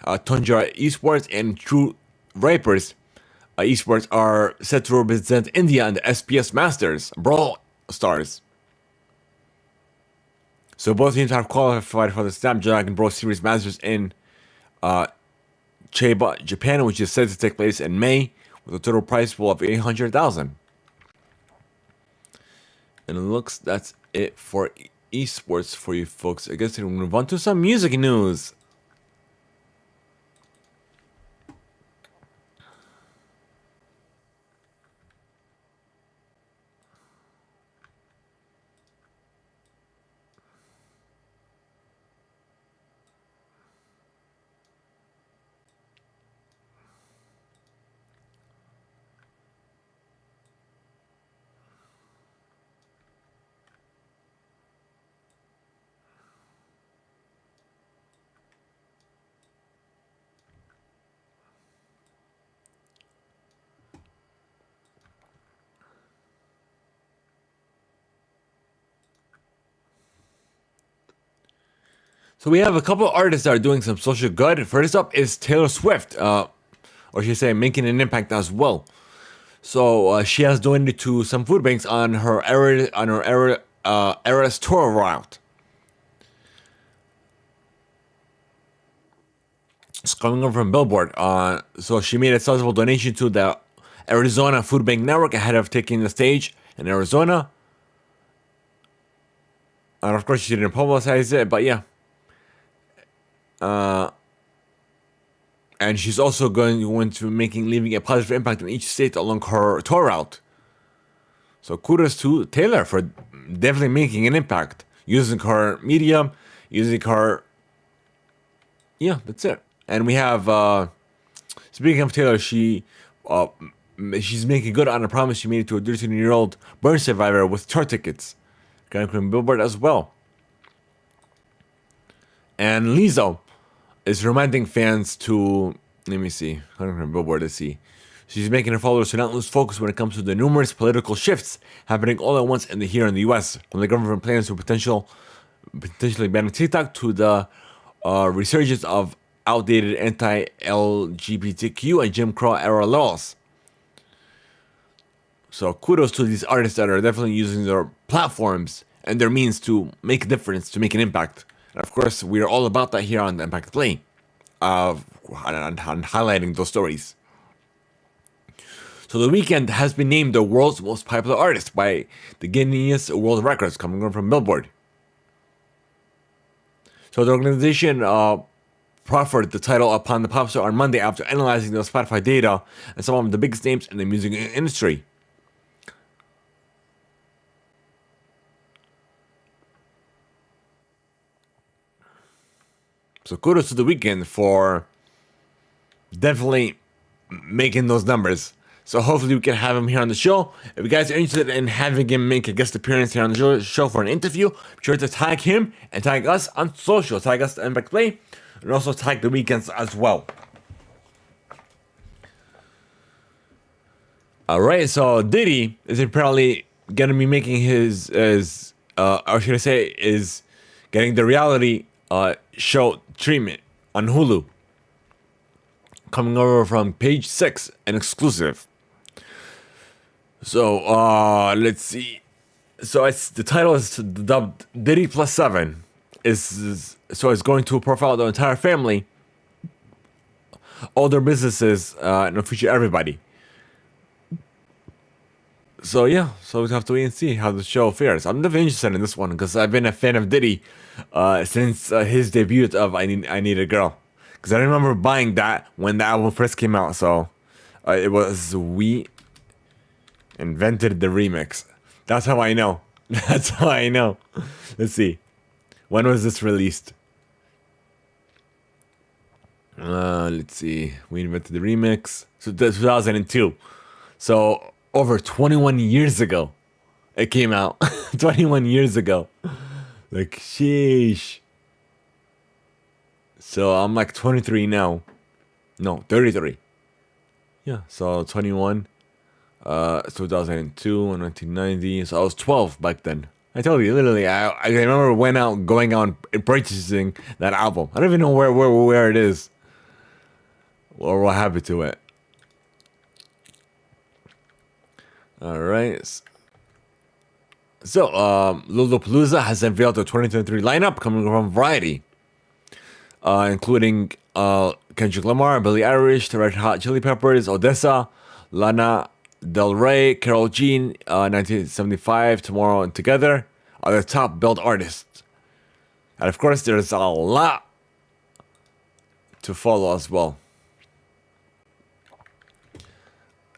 Tonja Esports and True Vipers. Esports are set to represent India in the SPS Masters Brawl Stars. So both teams have qualified for the Snapdragon Brawl Series Masters in Chiba, Japan, which is set to take place in May, with a total prize pool of $800,000. And it looks that's it for esports for you folks. I guess we'll move on to some music news. So we have a couple of artists that are doing some social good. First up is Taylor Swift, or should I say, making an impact as well. So she has donated to some food banks on her Eras tour route. It's coming over from Billboard. So she made a sizable donation to the Arizona Food Bank Network ahead of taking the stage in Arizona. And of course, she didn't publicize it, but yeah. And she's also going to leaving a positive impact on each state along her tour route. So kudos to Taylor for definitely making an impact, using her medium, using her. Yeah, that's it. And we have, speaking of Taylor, she's making good on a promise she made to a 13-year-old burn survivor with tour tickets, coming from Billboard as well. And Lizzo is reminding fans to, let me see, coming from Billboard, let's see. She's making her followers to not lose focus when it comes to the numerous political shifts happening all at once here in the US, from the government plans to potentially banning TikTok to the resurgence of outdated anti-LGBTQ and Jim Crow era laws. So kudos to these artists that are definitely using their platforms and their means to make a difference, to make an impact. And of course, we are all about that here on Theimpactplay, on highlighting those stories. So The Weeknd has been named the world's most popular artist by the Guinness World Records, coming from Billboard. So the organization proffered the title upon the pop star on Monday after analyzing the Spotify data and some of the biggest names in the music industry. So kudos to The Weeknd for definitely making those numbers. So hopefully we can have him here on the show. If you guys are interested in having him make a guest appearance here on the show for an interview, be sure to tag him and tag us on social. Tag us at Theimpactplay and also tag The Weeknd as well. Alright, so Diddy is apparently going to be making his or should I say, is getting the reality show treatment on Hulu. Coming over from Page 6, an exclusive. So, let's see. So the title is dubbed Diddy Plus 7. So it's going to profile the entire family, all their businesses, and feature everybody. So yeah, so we have to wait and see how the show fares. I'm definitely interested in this one because I've been a fan of Diddy since his debut of I Need a Girl. Because I remember buying that when the album first came out. So it was we invented the remix. That's how I know. That's how I know. Let's see. When was this released? Let's see. We invented the remix. So 2002. So over 21 years ago, it came out. 21 years ago. Like, sheesh. So I'm like 23 now. No, 33. Yeah, so 21. 2002, 1990. So I was 12 back then. I told you, literally, I remember going out and purchasing that album. I don't even know where it is. Or what happened to it. Alright. So, Lollapalooza has unveiled the 2023 lineup coming from Variety. Including Kendrick Lamar, Billie Eilish, the Red Hot Chili Peppers, Odessa, Lana Del Rey, Karol G, 1975, Tomorrow and Together are the top billed artists. And of course, there's a lot to follow as well.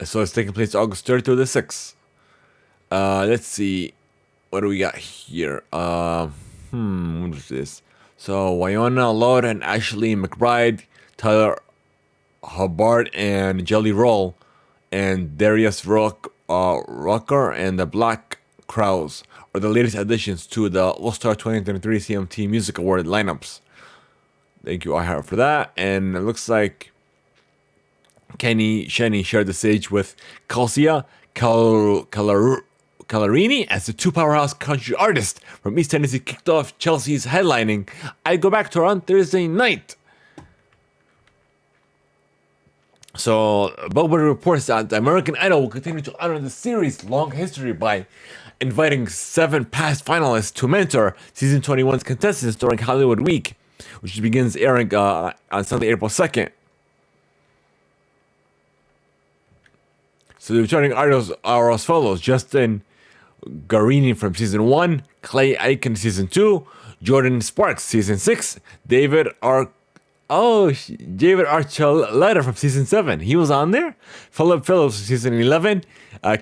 So it's taking place August 3rd through the 6th. Let's see. What do we got here? What is this? So Wynonna Lord and Ashley McBride, Tyler Hubbard and Jelly Roll, and Darius Rucker and the Black Crowes are the latest additions to the All-Star 2023 CMT Music Award lineups. Thank you, iHeart, for that. And it looks like Kenny Shenny shared the stage with Calcia Calarini as the two powerhouse country artists from East Tennessee kicked off Chelsea's headlining I Go Back to Her on Thursday night. So, Billboard reports that the American Idol will continue to honor the series' long history by inviting 7 past finalists to mentor season 21's contestants during Hollywood Week, which begins airing on Sunday, April 2nd. So the returning artists are as follows: Justin Guarini from season 1, Clay Aiken season 2, Jordan Sparks season 6, David Archuleta from season 7. He was on there. Philip Phillips from season 11,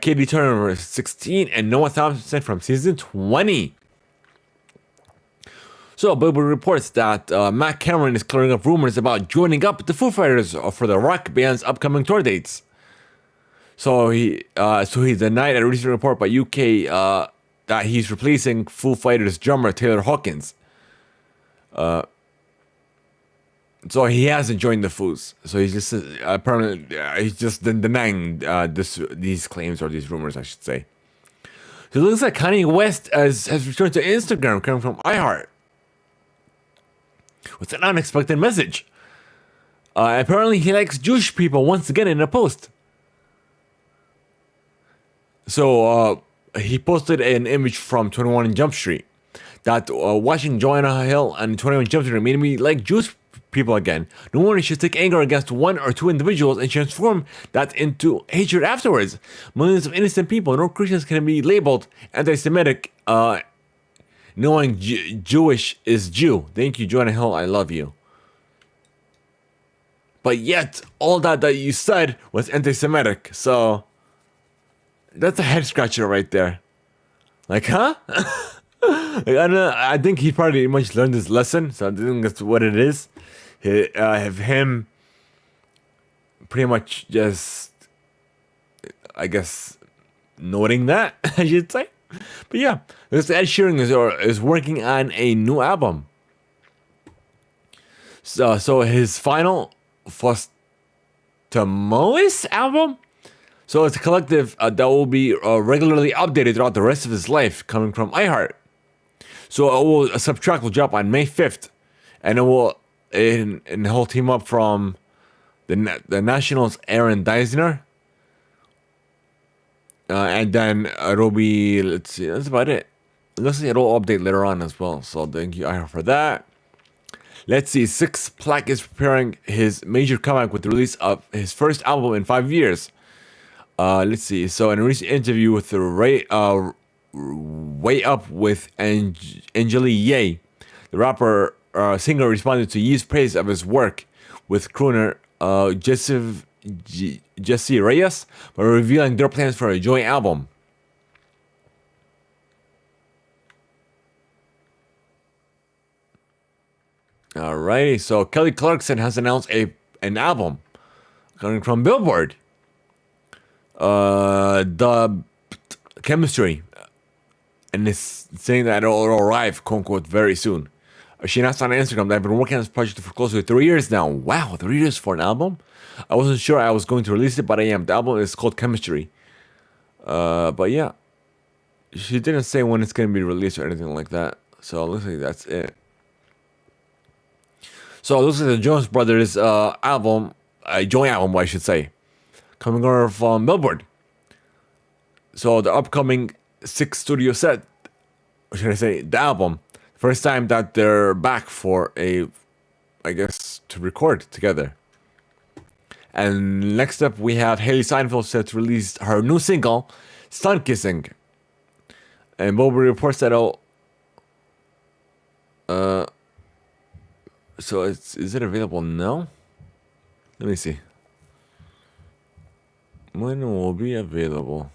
Katie Turner from 16, and Noah Thompson from season 20. So Billboard reports that Matt Cameron is clearing up rumors about joining up the Foo Fighters for the rock band's upcoming tour dates. So he denied a recent report by UK that he's replacing Foo Fighters drummer Taylor Hawkins. So he hasn't joined the Foos. So he's just he's just denying these claims or these rumors, I should say. So it looks like Kanye West has returned to Instagram, coming from iHeart, with an unexpected message. Apparently, he likes Jewish people once again in a post. So he posted an image from 21 Jump Street that watching Jonah Hill and 21 Jump Street made me like Jewish people again. No one should take anger against one or two individuals and transform that into hatred afterwards. Millions of innocent people, no Christians, can be labeled anti-Semitic knowing Jewish is Jew. Thank you, Jonah Hill. I love you. But yet, all that you said was anti-Semitic. So that's a head scratcher right there. Like, huh? I think he probably much learned his lesson. So I think that's what it is. Have him pretty much just, I guess, noting that, I should say. But yeah, this Ed Sheeran is working on a new album. So his final Fostomois album. So it's a collective that will be regularly updated throughout the rest of his life, coming from iHeart. So a subtract will drop on May 5th, and it will and he'll team up from the Nationals' Aaron Deisner. And then it'll be, let's see, that's about it. Looks like it'll update later on as well. So thank you, iHeart, for that. Let's see, Six Flag is preparing his major comeback with the release of his first album in 5 years. Let's see. So in a recent interview with the Way Up with Angeli Ye, the rapper singer responded to Ye's praise of his work with crooner Jesse Reyes by revealing their plans for a joint album. Alrighty, so Kelly Clarkson has announced an album coming from Billboard. The Chemistry, and it's saying that it'll arrive, quote unquote, very soon. She announced on Instagram that I've been working on this project for close to 3 years now. Wow, 3 years for an album? I wasn't sure I was going to release it, but I am. The album is called Chemistry. But yeah, she didn't say when it's going to be released or anything like that. So it looks like that's it. So it looks like the Jonas Brothers album, a joint album, I should say, coming over from Billboard. So the upcoming 6 studio set, or should I say, the album, first time that they're back for to record together. And next up, we have Haley Steinfeld set to release her new single, Sun Kissing. And Billboard reports that so is it available now? Let me see. When will it be available?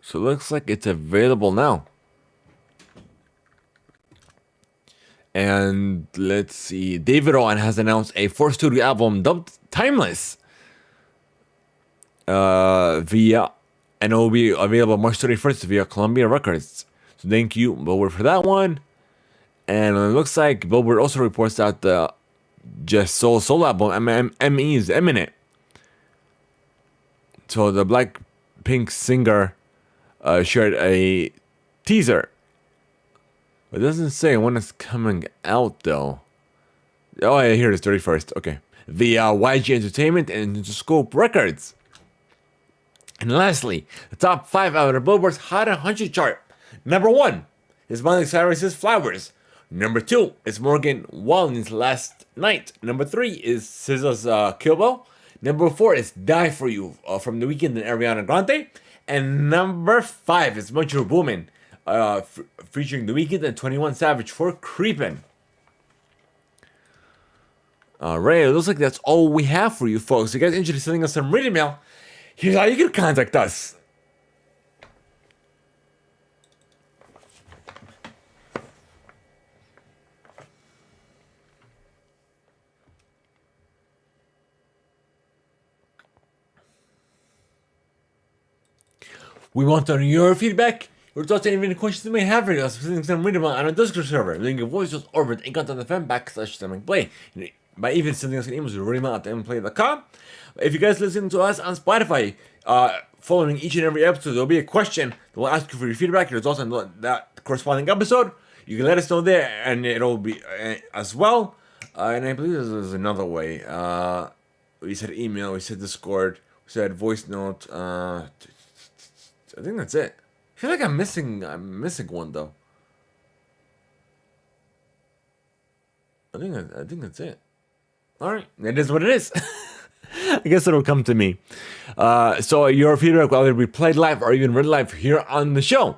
So it looks like it's available now. And let's see. David Owen has announced a 4th studio album dubbed Timeless. And it will be available March 31st via Columbia Records. So thank you, Billboard, for that one. And it looks like Billboard also reports that the Just Soul album, M.E. is imminent. So the Blackpink singer shared a teaser. It doesn't say when it's coming out, though. Oh, yeah, here it is, 31st. Okay. Via YG Entertainment and Interscope Records. And lastly, the top 5 out of Billboard's Hot 100 chart. Number 1 is Miley Cyrus's Flowers. Number 2 is Morgan Wallen's Last Night. Number 3 is SZA's Kill Bill. Number 4 is Die For You from The Weeknd and Ariana Grande. And number 5 is Metro Boomin, featuring The Weeknd and 21 Savage for Creepin'. Alright, it looks like that's all we have for you folks. If you guys are interested in sending us some reading mail, here's how you can contact us. We want to know your feedback, your thoughts, and even questions you may have for us. Some reading on our Discord server. Leaving your voice just over at Theimpactplay. By even sending us an email to readingmail@theimpactplay.com. If you guys listen to us on Spotify, following each and every episode, there'll be a question that will ask you for your feedback, your thoughts on that corresponding episode. You can let us know there, and it'll be as well. And I believe there's another way. We said email, we said Discord, we said voice note. I think that's it. I feel like I'm missing one though. I think that's it. All right, it is what it is. I guess it'll come to me. So your feedback will either be played live or even read live here on the show.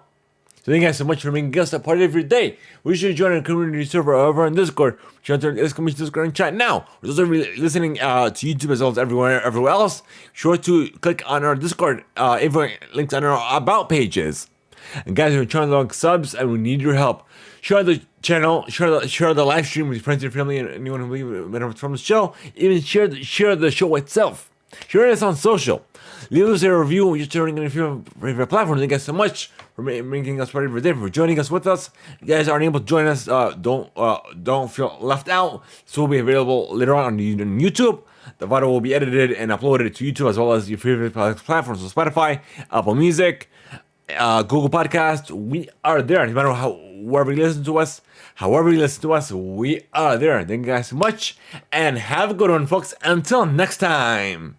So thank you guys so much for making us a part of your day. We should join our community server over on Discord. Join our Discord and chat now. For those of you listening to YouTube as well as everywhere else, sure to click on our Discord links on our about pages. And guys, we're trying to log subs, and we need your help. Share the channel, share the live stream with your friends and family, and anyone who benefits from the show. Even share the show itself. Share us on social. Leave us a review. You're turning on your favorite platform. Thank you guys so much for making us part of your day, for joining us with us. You guys aren't able to join us. Don't feel left out. This will be available later on YouTube. The video will be edited and uploaded to YouTube as well as your favorite platforms, so Spotify, Apple Music, Google Podcast. We are there. No matter wherever you listen to us, we are there. Thank you guys so much, and have a good one, folks. Until next time.